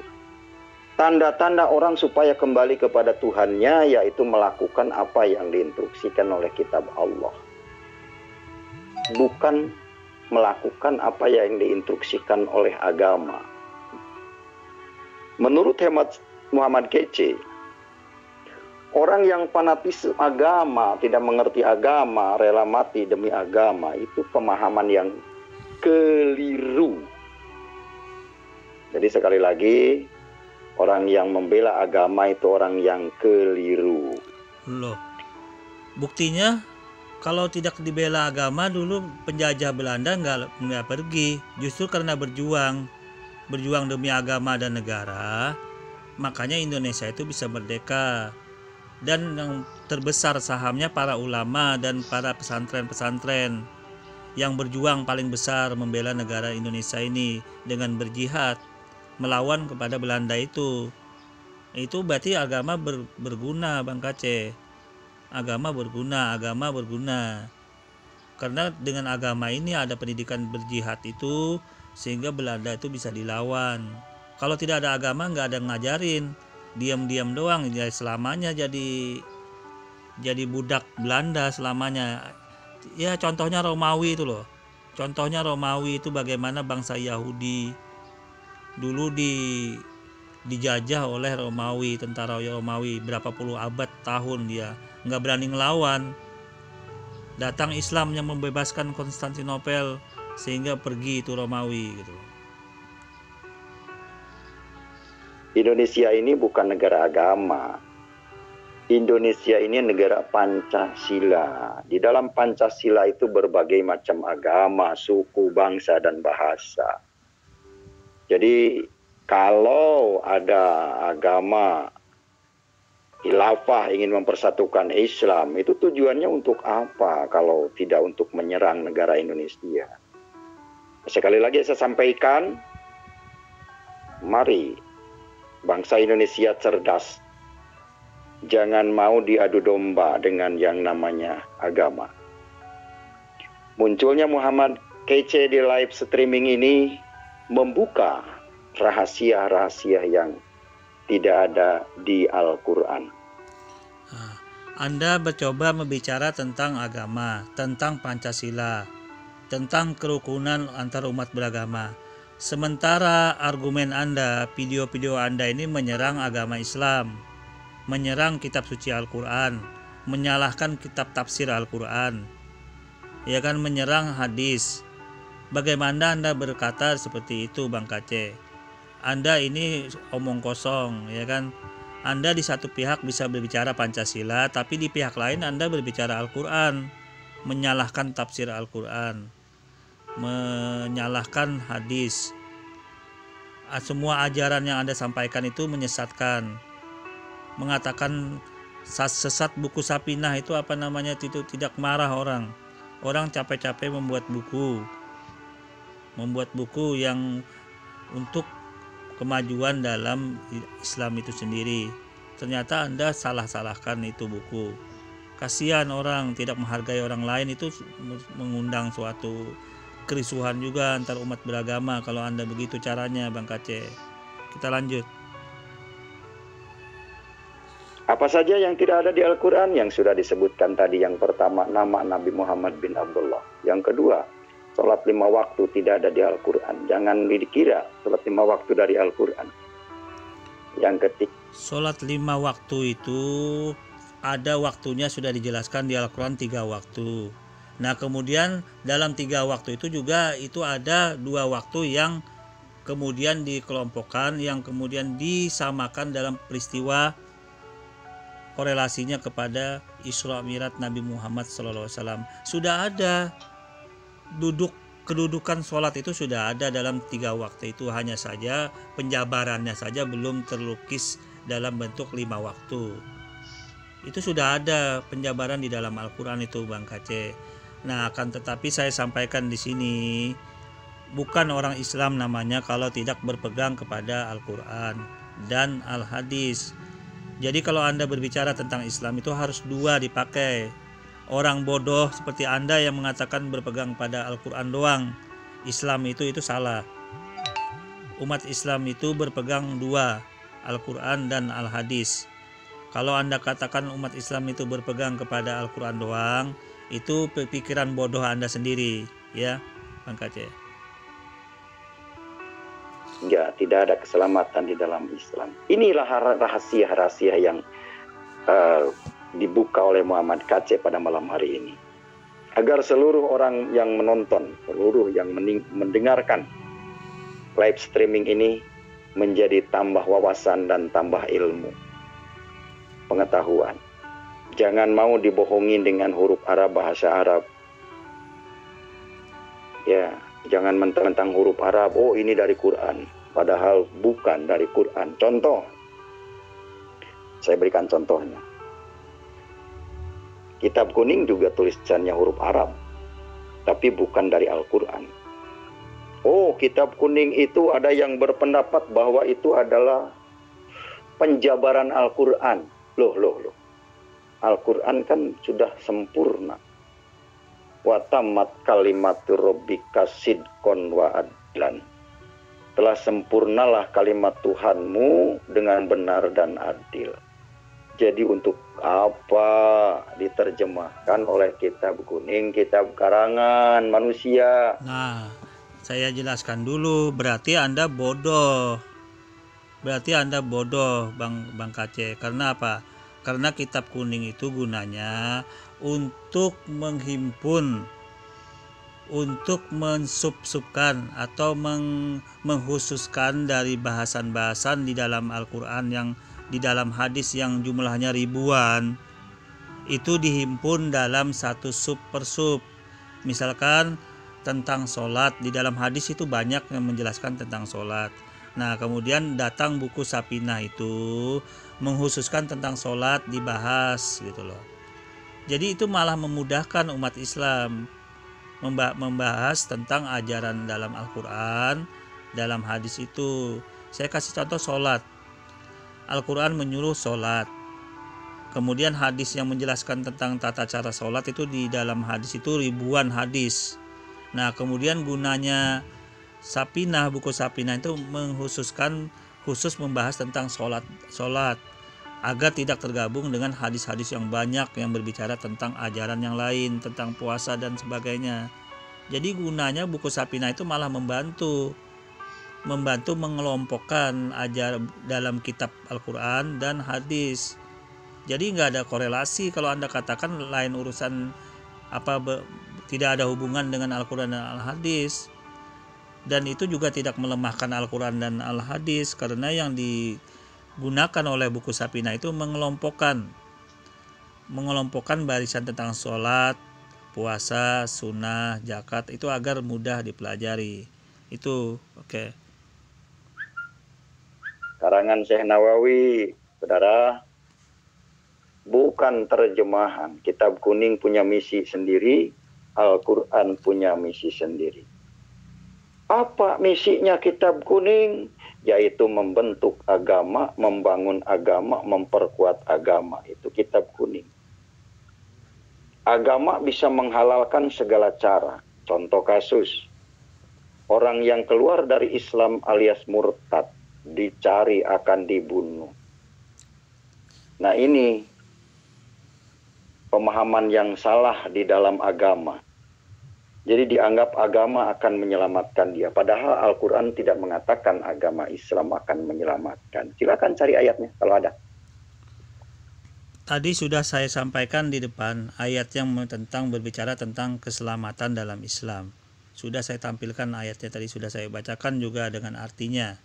tanda-tanda orang supaya kembali kepada Tuhannya, yaitu melakukan apa yang diinstruksikan oleh kitab Allah. Bukan melakukan apa yang diinstruksikan oleh agama. Menurut hemat Muhammad Kece, orang yang fanatis agama, tidak mengerti agama, rela mati demi agama, itu pemahaman yang keliru. Jadi sekali lagi, orang yang membela agama itu orang yang keliru. Loh, buktinya kalau tidak dibela agama dulu penjajah Belanda nggak pergi. Justru karena berjuang demi agama dan negara, makanya Indonesia itu bisa merdeka. Dan yang terbesar sahamnya para ulama dan para pesantren-pesantren yang berjuang paling besar membela negara Indonesia ini dengan berjihad melawan kepada Belanda itu berarti agama berguna, Bang Kace. Agama berguna. Karena dengan agama ini ada pendidikan berjihad itu, sehingga Belanda itu bisa dilawan. Kalau tidak ada agama, nggak ada yang ngajarin. diam-diam doang, ya selamanya jadi budak Belanda selamanya. Ya contohnya Romawi itu loh. Contohnya Romawi itu bagaimana bangsa Yahudi dulu dijajah oleh Romawi, tentara Romawi berapa puluh abad tahun, dia nggak berani ngelawan. Datang Islam yang membebaskan Konstantinopel sehingga pergi itu Romawi gitu. Indonesia ini bukan negara agama. Indonesia ini negara Pancasila. Di dalam Pancasila itu berbagai macam agama, suku, bangsa, dan bahasa. Jadi kalau ada agama khilafah ingin mempersatukan Islam, itu tujuannya untuk apa kalau tidak untuk menyerang negara Indonesia? Sekali lagi saya sampaikan, mari bangsa Indonesia cerdas. Jangan mau diadu domba dengan yang namanya agama. Munculnya Muhammad Kece di live streaming ini membuka rahasia-rahasia yang tidak ada di Al-Quran. Anda mencoba berbicara tentang agama, tentang Pancasila, tentang kerukunan antar umat beragama. Sementara argumen Anda, video-video Anda ini menyerang agama Islam, menyerang kitab suci Al-Quran, menyalahkan kitab tafsir Al-Quran, ya kan, menyerang hadis. Bagaimana Anda berkata seperti itu, Bang Kace? Anda ini omong kosong, ya kan? Anda di satu pihak bisa berbicara Pancasila, tapi di pihak lain Anda berbicara Al-Quran, menyalahkan tafsir Al-Quran, menyalahkan hadis. Semua ajaran yang Anda sampaikan itu menyesatkan. Mengatakan sesat buku Sapinah itu apa namanya, itu tidak marah orang. Orang capek-capek membuat buku yang untuk kemajuan dalam Islam itu sendiri. Ternyata Anda salah-salahkan itu buku. Kasihan orang tidak menghargai orang lain, itu mengundang suatu kerisuhan juga antar umat beragama kalau Anda begitu caranya, Bang Kace. Kita lanjut. Apa saja yang tidak ada di Al-Quran yang sudah disebutkan tadi? Yang pertama, nama Nabi Muhammad bin Abdullah. Yang kedua, sholat 5 waktu tidak ada di Al-Quran. Jangan dikira sholat 5 waktu dari Al-Quran. Yang ketiga, sholat 5 waktu itu ada waktunya, sudah dijelaskan di Al-Quran 3 waktu. Nah kemudian dalam 3 waktu itu juga itu ada 2 waktu yang kemudian dikelompokkan, yang kemudian disamakan dalam peristiwa korelasinya kepada Isra Mi'raj Nabi Muhammad SAW. Sudah ada kedudukan sholat itu, sudah ada dalam 3 waktu itu, hanya saja penjabarannya saja belum terlukis dalam bentuk 5 waktu. Itu sudah ada penjabaran di dalam Al-Quran itu, Bang Kace. Nah akan tetapi saya sampaikan di sini, bukan orang Islam namanya kalau tidak berpegang kepada Al-Quran dan Al-Hadis. Jadi kalau Anda berbicara tentang Islam itu harus 2 dipakai. Orang bodoh seperti Anda yang mengatakan berpegang pada Al-Quran doang, Islam itu salah. Umat Islam itu berpegang 2, Al-Quran dan Al-Hadis. Kalau Anda katakan umat Islam itu berpegang kepada Al-Quran doang, itu pikiran bodoh Anda sendiri, ya, Bang Kace. Ya, tidak ada keselamatan di dalam Islam. Inilah rahasia-rahasia yang dibuka oleh Muhammad Kace pada malam hari ini. Agar seluruh orang yang menonton, seluruh yang mendengarkan live streaming ini menjadi tambah wawasan dan tambah ilmu, pengetahuan. Jangan mau dibohongi dengan huruf Arab, bahasa Arab. Ya, jangan mentang-mentang huruf Arab, oh ini dari Quran, padahal bukan dari Quran. Contoh, saya berikan contohnya. Kitab kuning juga tulisannya huruf Arab, tapi bukan dari Al-Quran. Oh, kitab kuning itu ada yang berpendapat bahwa itu adalah penjabaran Al-Quran. Loh. Al-Quran kan sudah sempurna. Wa tammat kalimatu rabbika sidqan wa adlan. telah sempurnalah kalimat Tuhanmu dengan benar dan adil. Jadi untuk apa diterjemahkan oleh kitab kuning, kitab karangan manusia? Nah, saya jelaskan dulu, berarti Anda bodoh. Bang Kace. Karena apa? Karena kitab kuning itu gunanya untuk menghimpun, untuk mensub-subkan atau menghususkan dari bahasan-bahasan di dalam Al-Quran yang di dalam hadis yang jumlahnya ribuan, itu dihimpun dalam satu sub per sub. Misalkan tentang sholat, di dalam hadis itu banyak yang menjelaskan tentang sholat. Nah, kemudian datang buku Sapinah itu menghususkan tentang sholat, dibahas gitu loh. Jadi itu malah memudahkan umat Islam membahas tentang ajaran dalam Al-Quran, dalam hadis itu. Saya kasih contoh sholat. Al-Quran menyuruh sholat. Kemudian hadis yang menjelaskan tentang tata cara sholat itu di dalam hadis itu ribuan hadis. Nah, kemudian gunanya Sapinah, buku Sapinah itu khusus membahas tentang sholat agar tidak tergabung dengan hadis-hadis yang banyak yang berbicara tentang ajaran yang lain, tentang puasa dan sebagainya. Jadi gunanya buku Sapinah itu malah membantu mengelompokkan dalam kitab Al-Quran dan hadis. Jadi nggak ada korelasi kalau Anda katakan lain urusan tidak ada hubungan dengan Al-Quran dan Al-Hadis. Dan itu juga tidak melemahkan Al-Quran dan Al-Hadis, karena yang digunakan oleh buku Sapinah itu mengelompokkan barisan tentang sholat, puasa, sunnah, zakat itu agar mudah dipelajari. Itu oke. Karangan Syekh Nawawi, saudara, bukan terjemahan. Kitab kuning punya misi sendiri, Al-Quran punya misi sendiri. Apa misinya kitab kuning? Yaitu membentuk agama, membangun agama, memperkuat agama. Itu kitab kuning. Agama bisa menghalalkan segala cara. Contoh kasus, orang yang keluar dari Islam alias murtad, dicari akan dibunuh. Nah, ini pemahaman yang salah di dalam agama. Jadi dianggap agama akan menyelamatkan dia. Padahal Al-Quran tidak mengatakan agama Islam akan menyelamatkan. Silakan cari ayatnya kalau ada. Tadi sudah saya sampaikan di depan ayat yang berbicara tentang keselamatan dalam Islam. Sudah saya tampilkan ayatnya tadi, sudah saya bacakan juga dengan artinya.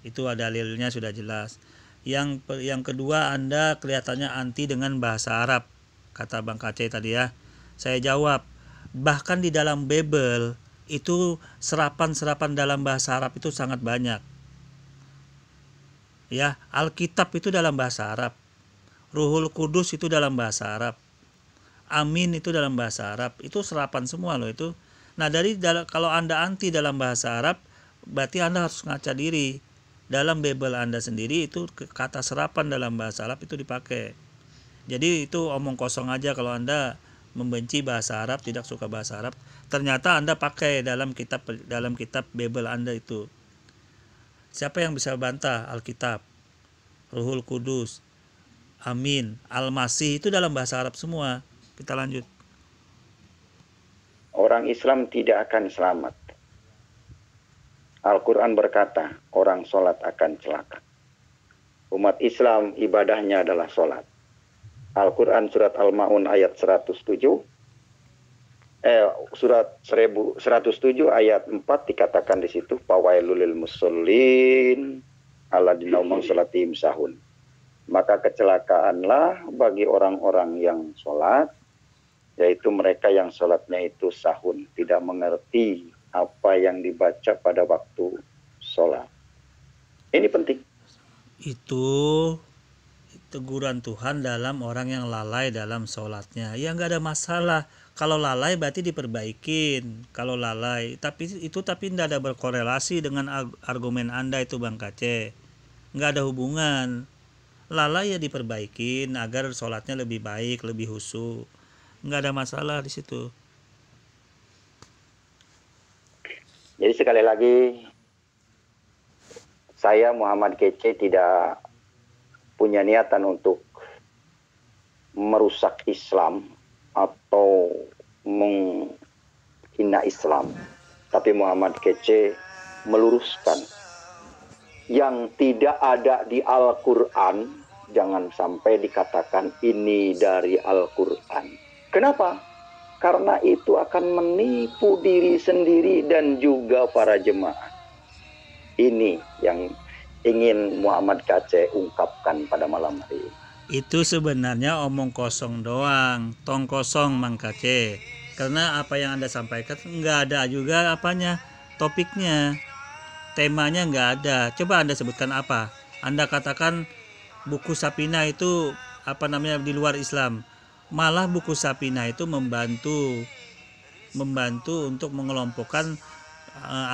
Itu ada dalilnya sudah jelas. Yang kedua, Anda kelihatannya anti dengan bahasa Arab, kata Bang Kace tadi ya. Saya jawab, bahkan di dalam Bible itu serapan-serapan dalam bahasa Arab itu sangat banyak. Ya, Alkitab itu dalam bahasa Arab. Ruhul Kudus itu dalam bahasa Arab. Amin itu dalam bahasa Arab. Itu serapan semua loh itu. Nah, kalau Anda anti dalam bahasa Arab, berarti Anda harus ngaca diri. Dalam Bible Anda sendiri itu kata serapan dalam bahasa Arab itu dipakai. Jadi itu omong kosong aja kalau Anda membenci bahasa Arab, tidak suka bahasa Arab. Ternyata Anda pakai dalam kitab Bible Anda itu. Siapa yang bisa bantah Alkitab, Ruhul Kudus, Amin, Al-Masih itu dalam bahasa Arab semua. Kita lanjut. Orang Islam tidak akan selamat. Al-Quran berkata, orang sholat akan celaka. Umat Islam ibadahnya adalah sholat. Al-Quran surat Al-Ma'un ayat 107 surat 107 ayat 4 dikatakan di situ, fawailul lil musallin alladzina hum an sholatihim sahun. Maka kecelakaanlah bagi orang-orang yang sholat, yaitu mereka yang sholatnya itu sahun, tidak mengerti apa yang dibaca pada waktu sholat. Ini penting. Itu teguran Tuhan dalam orang yang lalai dalam sholatnya. Ya nggak ada masalah. Kalau lalai berarti diperbaikin. Kalau lalai, tapi tidak ada berkorelasi dengan argumen Anda itu Bang Kace. Nggak ada hubungan. Lalai ya diperbaikin agar sholatnya lebih baik, lebih khusyuk. Nggak ada masalah di situ. Jadi sekali lagi, saya Muhammad Kece tidak punya niatan untuk merusak Islam atau menghina Islam. Tapi Muhammad Kece meluruskan yang tidak ada di Al-Quran, jangan sampai dikatakan ini dari Al-Quran. Kenapa? Karena itu akan menipu diri sendiri dan juga para jemaah. Ini yang ingin Muhammad Kece ungkapkan pada malam hari ini. Itu sebenarnya omong kosong doang, tong kosong Mang Kece. Karena apa yang Anda sampaikan nggak ada juga apanya, topiknya, temanya nggak ada. Coba Anda sebutkan apa? Anda katakan buku Sapina itu apa namanya di luar Islam. Malah buku Sapina itu membantu untuk mengelompokkan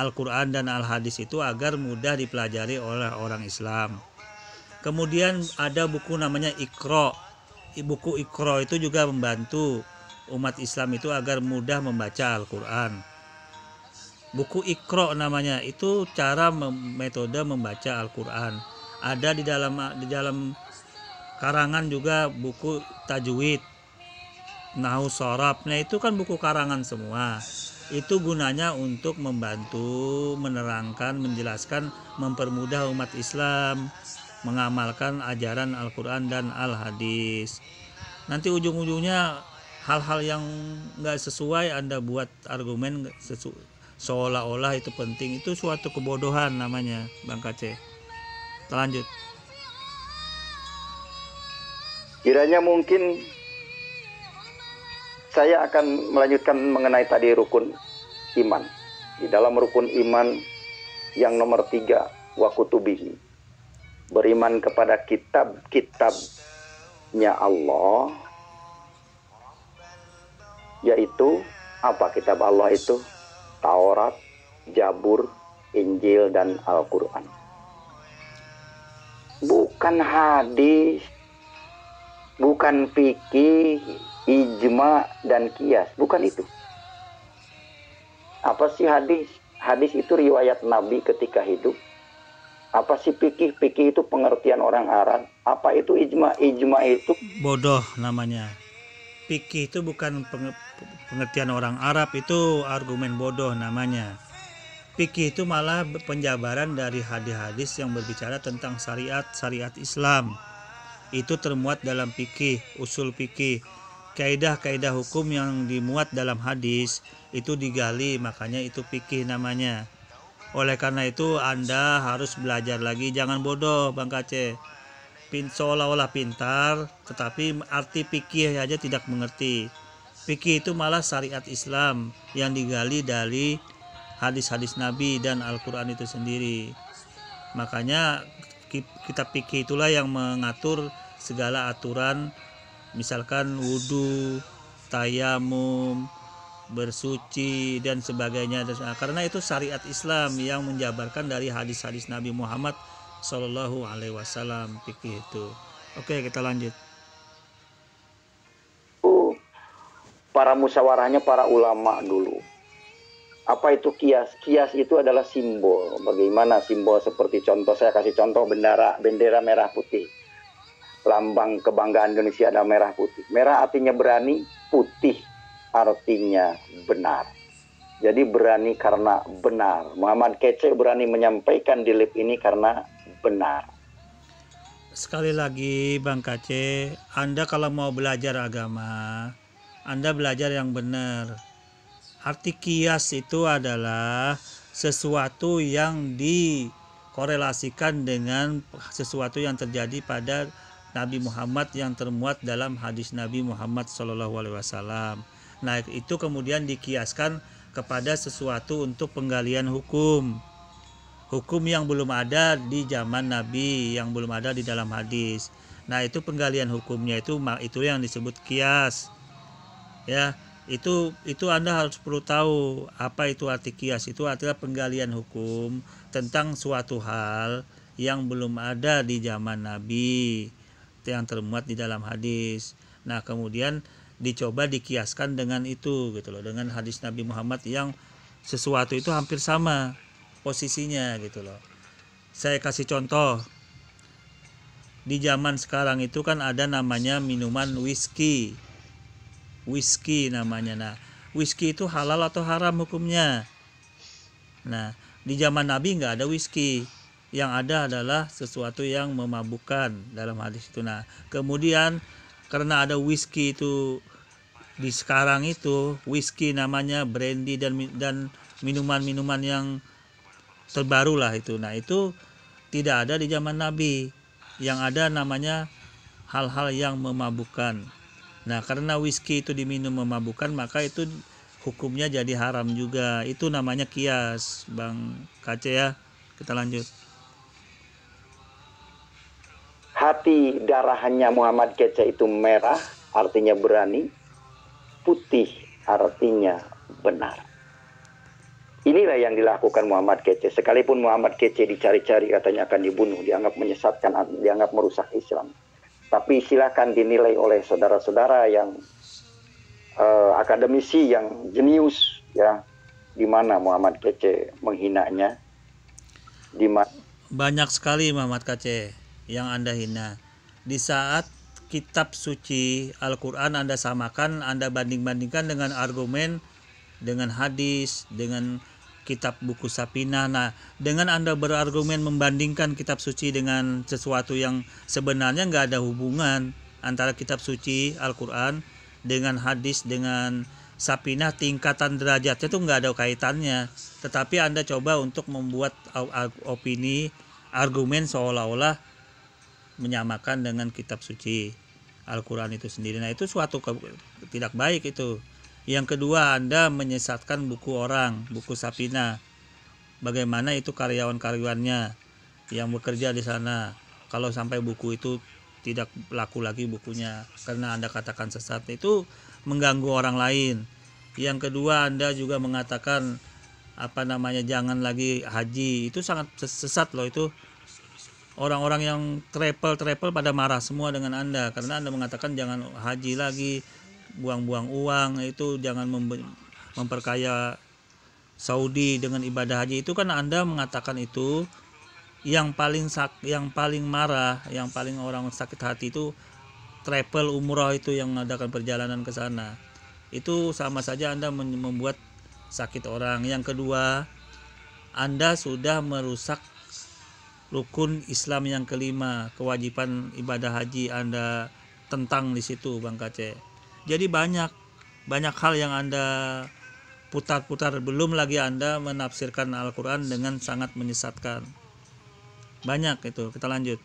Al-Quran dan Al-Hadis itu agar mudah dipelajari oleh orang Islam. Kemudian ada buku namanya Iqra. Buku Iqra itu juga membantu umat Islam itu agar mudah membaca Al-Quran. Buku Iqra namanya, itu cara metode membaca Al-Quran. Ada di dalam karangan juga buku Tajwid, Nahwu Shorab. Nah itu kan buku karangan semua. Itu gunanya untuk membantu, menerangkan, menjelaskan, mempermudah umat Islam mengamalkan ajaran Al-Quran dan Al-Hadis. Nanti ujung-ujungnya hal-hal yang nggak sesuai Anda buat argumen seolah-olah itu penting. Itu suatu kebodohan namanya, Bang Kece. Lanjut. Kiranya mungkin saya akan melanjutkan mengenai tadi rukun iman. Di dalam rukun iman yang nomor 3, wa kutubihi, beriman kepada kitab-kitabnya Allah, yaitu apa kitab Allah itu? Taurat, Zabur, Injil, dan Al-Quran. Bukan hadis, bukan fikih, ijma dan kias, bukan itu. Apa sih hadis? Hadis itu riwayat Nabi ketika hidup. Apa sih fikih? Fikih itu pengertian orang Arab. Apa itu ijma? Ijma itu bodoh namanya. Fikih itu bukan pengertian orang Arab, itu argumen bodoh namanya. Fikih itu malah penjabaran dari hadis-hadis yang berbicara tentang syariat Islam. Itu termuat dalam fikih, usul fikih. Kaidah-kaidah hukum yang dimuat dalam hadis itu digali, makanya itu fikih namanya. Oleh karena itu Anda harus belajar lagi, jangan bodoh Bang Kece. Seolah-olah pintar tetapi arti fikih aja tidak mengerti. Fikih itu malah syariat Islam yang digali dari hadis-hadis Nabi dan Al-Quran itu sendiri. Makanya kitab fikih itulah yang mengatur segala aturan, misalkan wudhu, tayamum, bersuci dan sebagainya. Karena itu syariat Islam yang menjabarkan dari hadis-hadis Nabi Muhammad Shallallahu Alaihi Wasallam, fikih itu. Oke, kita lanjut. Para musyawarahnya para ulama dulu. Apa itu kias? Kias itu adalah simbol. Bagaimana simbol? Seperti contoh, saya kasih contoh bendera merah putih. Lambang kebanggaan Indonesia ada merah putih. Merah artinya berani, putih artinya benar. Jadi berani karena benar. Muhammad Kece berani menyampaikan di live ini karena benar. Sekali lagi Bang Kece, Anda kalau mau belajar agama, Anda belajar yang benar. Arti kias itu adalah sesuatu yang dikorelasikan dengan sesuatu yang terjadi pada Nabi Muhammad yang termuat dalam hadis Nabi Muhammad SAW. Nah itu kemudian dikiaskan kepada sesuatu untuk penggalian hukum yang belum ada di zaman Nabi, yang belum ada di dalam hadis. Nah itu penggalian hukumnya itu yang disebut kias. Ya, itu Anda harus perlu tahu apa itu arti kias. Itu adalah penggalian hukum tentang suatu hal yang belum ada di zaman Nabi, yang termuat di dalam hadis. Nah kemudian dicoba dikiaskan dengan itu gitu loh, dengan hadis Nabi Muhammad yang sesuatu itu hampir sama posisinya gitu loh. Saya kasih contoh. Di zaman sekarang itu kan ada namanya minuman whisky. Whisky namanya. Nah, whisky itu halal atau haram hukumnya? Nah, di zaman Nabi nggak ada whisky. Yang ada adalah sesuatu yang memabukkan dalam hadis itu. Nah, kemudian karena ada whisky itu di sekarang itu, whisky namanya brandy dan minuman-minuman yang terbaru lah itu. Nah, itu tidak ada di zaman Nabi. Yang ada namanya hal-hal yang memabukkan. Nah, karena whisky itu diminum memabukkan, maka itu hukumnya jadi haram juga. Itu namanya kias, Bang Kace ya. Kita lanjut. Hati darahannya Muhammad Kece itu merah, artinya berani. Putih, artinya benar. Inilah yang dilakukan Muhammad Kece. Sekalipun Muhammad Kece dicari-cari katanya akan dibunuh, dianggap menyesatkan, dianggap merusak Islam. Tapi silakan dinilai oleh saudara-saudara yang akademisi, yang jenius, ya, di mana Muhammad Kece menghinanya. Banyak sekali Muhammad Kece yang Anda hina. Di saat kitab suci Al-Quran Anda samakan, Anda banding-bandingkan dengan argumen, dengan hadis, dengan kitab buku Sapinah. Nah, dengan Anda berargumen membandingkan kitab suci dengan sesuatu yang sebenarnya nggak ada hubungan antara kitab suci Al-Quran dengan hadis, dengan Sapinah, tingkatan derajatnya itu nggak ada kaitannya. Tetapi Anda coba untuk membuat opini, argumen seolah-olah menyamakan dengan kitab suci Al-Quran itu sendiri. Nah, itu suatu tidak baik itu. Yang kedua, Anda menyesatkan buku orang, buku Sapinah. Bagaimana itu karyawan-karyawannya yang bekerja di sana. Kalau sampai buku itu tidak laku lagi bukunya karena Anda katakan sesat, itu mengganggu orang lain. Yang kedua, Anda juga mengatakan jangan lagi haji. Itu sangat sesat loh itu. Orang-orang yang travel pada marah semua dengan Anda karena Anda mengatakan jangan haji lagi, buang-buang uang, itu jangan memperkaya Saudi dengan ibadah haji. Itu kan Anda mengatakan itu. Yang paling marah, yang paling orang sakit hati itu travel umroh itu yang mengadakan perjalanan ke sana. Itu sama saja Anda membuat sakit orang. Yang kedua, Anda sudah merusak rukun Islam yang kelima, kewajiban ibadah haji Anda tentang di situ, Bang Kace. Jadi banyak hal yang Anda putar-putar, belum lagi Anda menafsirkan Al-Quran dengan sangat menyesatkan. Banyak itu. Kita lanjut.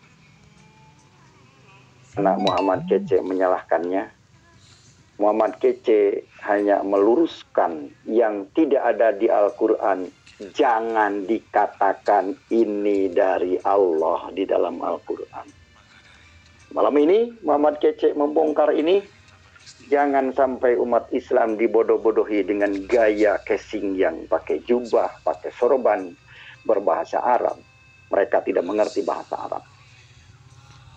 Anak Muhammad Kece menyalahkannya. Muhammad Kece hanya meluruskan yang tidak ada di Al-Quran. Jangan dikatakan ini dari Allah di dalam Al-Quran. Malam ini Muhammad Kece membongkar ini. Jangan sampai umat Islam dibodoh-bodohi dengan gaya casing yang pakai jubah, pakai sorban, berbahasa Arab. Mereka tidak mengerti bahasa Arab.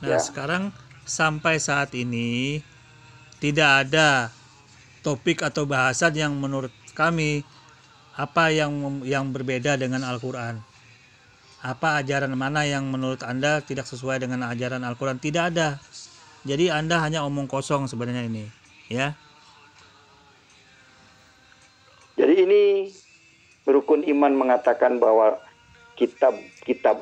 Nah, sekarang sampai saat ini tidak ada topik atau bahasan yang menurut kami yang berbeda dengan Al-Quran. Apa ajaran mana yang menurut Anda tidak sesuai dengan ajaran Al-Quran? Tidak ada. Jadi Anda hanya omong kosong sebenarnya ini, ya. Jadi ini rukun iman mengatakan bahwa kitab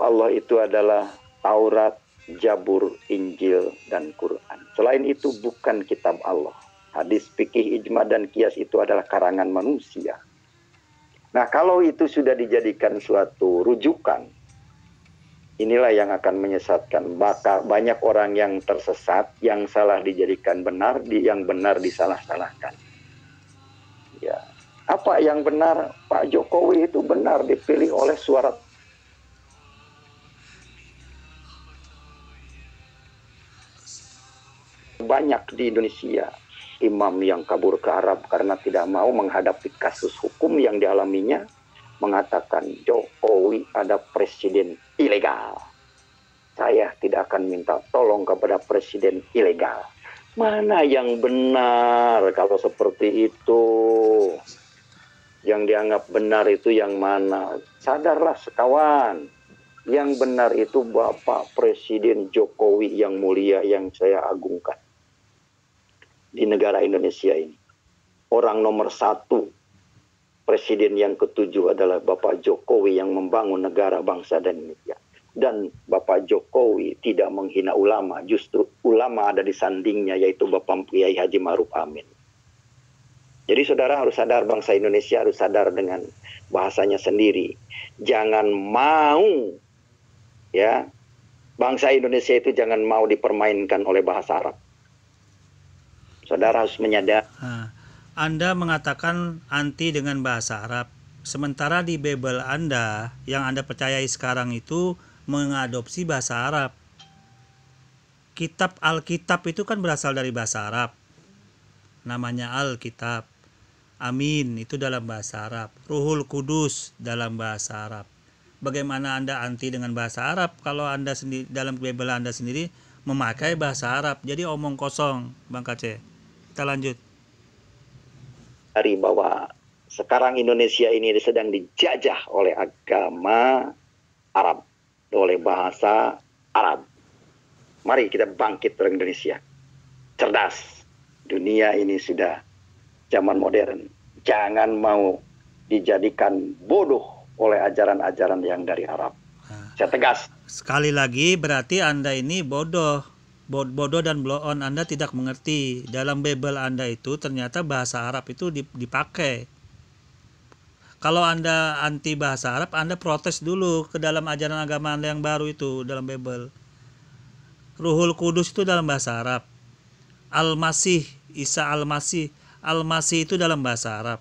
Allah itu adalah Taurat, Zabur, Injil, dan Quran. Selain itu bukan kitab Allah. Hadis, fikih, ijma, dan kias itu adalah karangan manusia. Nah, kalau itu sudah dijadikan suatu rujukan, inilah yang akan menyesatkan. Banyak orang yang tersesat, yang salah dijadikan benar, yang benar disalah-salahkan. Ya, apa yang benar? Pak Jokowi itu benar dipilih oleh suara banyak di Indonesia. Imam yang kabur ke Arab karena tidak mau menghadapi kasus hukum yang dialaminya, mengatakan Jokowi ada presiden ilegal. Saya tidak akan minta tolong kepada presiden ilegal. Mana yang benar kalau seperti itu? Yang dianggap benar itu yang mana? Sadarlah sekawan. Yang benar itu Bapak Presiden Jokowi yang mulia yang saya agungkan di negara Indonesia ini. Orang nomor 1, Presiden yang ke-7 adalah Bapak Jokowi yang membangun negara bangsa dan Indonesia. Dan Bapak Jokowi tidak menghina ulama, justru ulama ada di sandingnya, yaitu Bapak Kiai Haji Ma'ruf Amin. Jadi saudara harus sadar, bangsa Indonesia harus sadar dengan bahasanya sendiri. Jangan mau, ya, bangsa Indonesia itu jangan mau dipermainkan oleh bahasa Arab. Saudara harus menyadari. Nah, Anda mengatakan anti dengan bahasa Arab, sementara di Bible Anda yang Anda percayai sekarang itu mengadopsi bahasa Arab. Kitab Alkitab itu kan berasal dari bahasa Arab, namanya Alkitab. Amin itu dalam bahasa Arab. Ruhul Kudus dalam bahasa Arab. Bagaimana Anda anti dengan bahasa Arab kalau Anda sendiri dalam Bible Anda sendiri memakai bahasa Arab? Jadi omong kosong, Bang Kace. Kita lanjut. Dari bahwa sekarang Indonesia ini sedang dijajah oleh agama Arab, oleh bahasa Arab. Mari kita bangkit orang Indonesia. Cerdas. Dunia ini sudah zaman modern. Jangan mau dijadikan bodoh oleh ajaran-ajaran yang dari Arab. Saya tegas. Sekali lagi berarti Anda ini bodoh. Bodoh dan blow on. Anda tidak mengerti. Dalam Bible Anda itu ternyata bahasa Arab itu dipakai. Kalau Anda anti bahasa Arab, Anda protes dulu ke dalam ajaran agama Anda yang baru itu dalam Bible. Ruhul Kudus itu dalam bahasa Arab. Al-Masih, Isa Al-Masih. Al-Masih itu dalam bahasa Arab.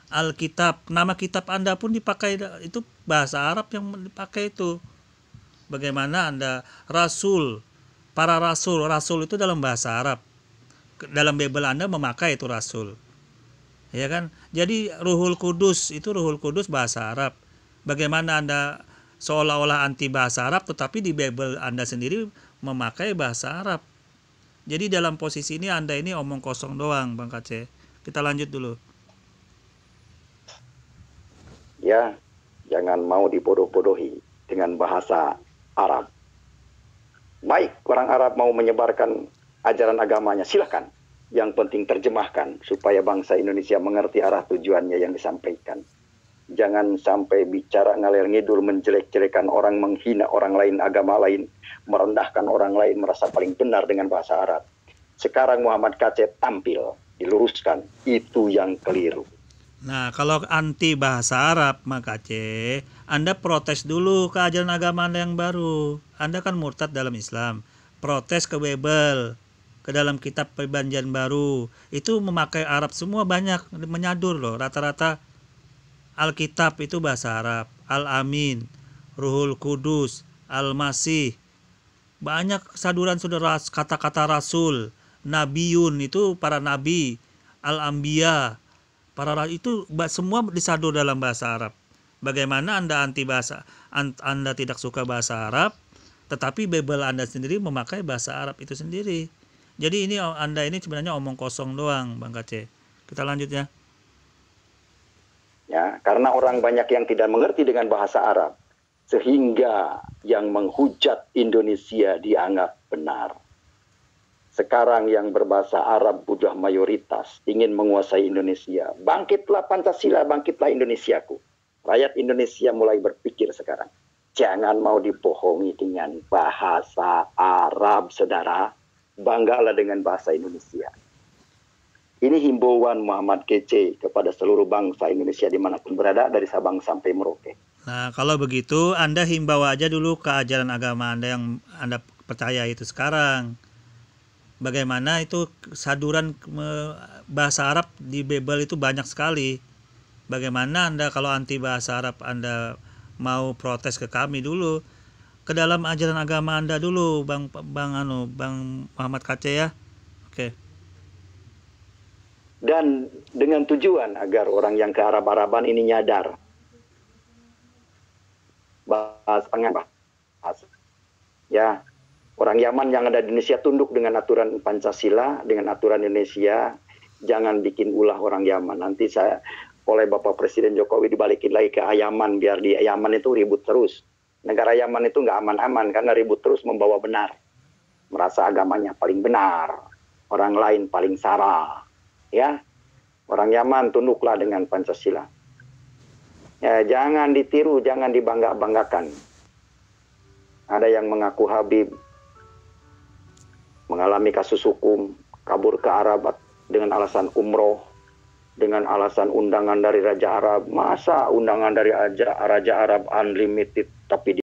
Alkitab, nama kitab Anda pun dipakai, itu bahasa Arab yang dipakai itu. Bagaimana Anda Rasul, para rasul itu dalam bahasa Arab. Dalam Bible Anda memakai itu rasul. Ya kan? Jadi Ruhul Kudus itu Ruhul Kudus bahasa Arab. Bagaimana Anda seolah-olah anti bahasa Arab tetapi di Bible Anda sendiri memakai bahasa Arab. Jadi dalam posisi ini Anda ini omong kosong doang, Bang Kace. Kita lanjut dulu. Ya, jangan mau dibodoh-bodohi dengan bahasa Arab. Baik, orang Arab mau menyebarkan ajaran agamanya, silakan. Yang penting terjemahkan supaya bangsa Indonesia mengerti arah tujuannya yang disampaikan. Jangan sampai bicara ngalir ngidul, menjelek-jelekan orang, menghina orang lain, agama lain, merendahkan orang lain, merasa paling benar dengan bahasa Arab. Sekarang Muhammad Kace tampil, diluruskan, itu yang keliru. Nah, kalau anti bahasa Arab, maka Kace, Anda protes dulu ke ajaran agama Anda yang baru. Anda kan murtad dalam Islam. Protes ke Bible, ke dalam kitab perjanjian baru. Itu memakai Arab semua, banyak menyadur loh. Rata-rata Alkitab itu bahasa Arab. Al-Amin, Ruhul Kudus, Al-Masih. Banyak saduran saudara kata-kata Rasul. Nabiyun itu para nabi. Al-Ambiya, para itu semua disadur dalam bahasa Arab. Bagaimana Anda anti bahasa, Anda tidak suka bahasa Arab, tetapi Bible Anda sendiri memakai bahasa Arab itu sendiri. Jadi ini Anda ini sebenarnya omong kosong doang, Bang Kace. Kita lanjut ya. Ya, karena orang banyak yang tidak mengerti dengan bahasa Arab, sehingga yang menghujat Indonesia dianggap benar. Sekarang yang berbahasa Arab sudah mayoritas ingin menguasai Indonesia. Bangkitlah Pancasila, bangkitlah Indonesiaku. Rakyat Indonesia mulai berpikir sekarang. Jangan mau dibohongi dengan bahasa Arab, saudara. Banggalah dengan bahasa Indonesia. Ini himbauan Muhammad Kece kepada seluruh bangsa Indonesia dimanapun berada, dari Sabang sampai Merauke. Nah, kalau begitu Anda himbau aja dulu ke ajaran agama Anda yang Anda percaya itu sekarang. Bagaimana itu saduran bahasa Arab di Bible itu banyak sekali. Bagaimana Anda kalau anti bahasa Arab Anda mau protes ke kami dulu, ke dalam ajaran agama Anda dulu, Bang Muhammad Kace ya. Oke. Dan dengan tujuan agar orang yang ke Arab-Araban ini nyadar bahasa. Ya, orang Yaman yang ada di Indonesia tunduk dengan aturan Pancasila, dengan aturan Indonesia. Jangan bikin ulah orang Yaman. Nanti oleh Bapak Presiden Jokowi dibalikin lagi ke Yaman, biar di Yaman itu ribut terus. Negara Yaman itu nggak aman-aman karena ribut terus membawa benar. Merasa agamanya paling benar, orang lain paling salah. Ya, orang Yaman tunduklah dengan Pancasila. Ya, jangan ditiru, jangan dibangga-banggakan. Ada yang mengaku Habib, mengalami kasus hukum, kabur ke Arab dengan alasan umroh, dengan alasan undangan dari Raja Arab. Masa undangan dari Raja Arab unlimited tapi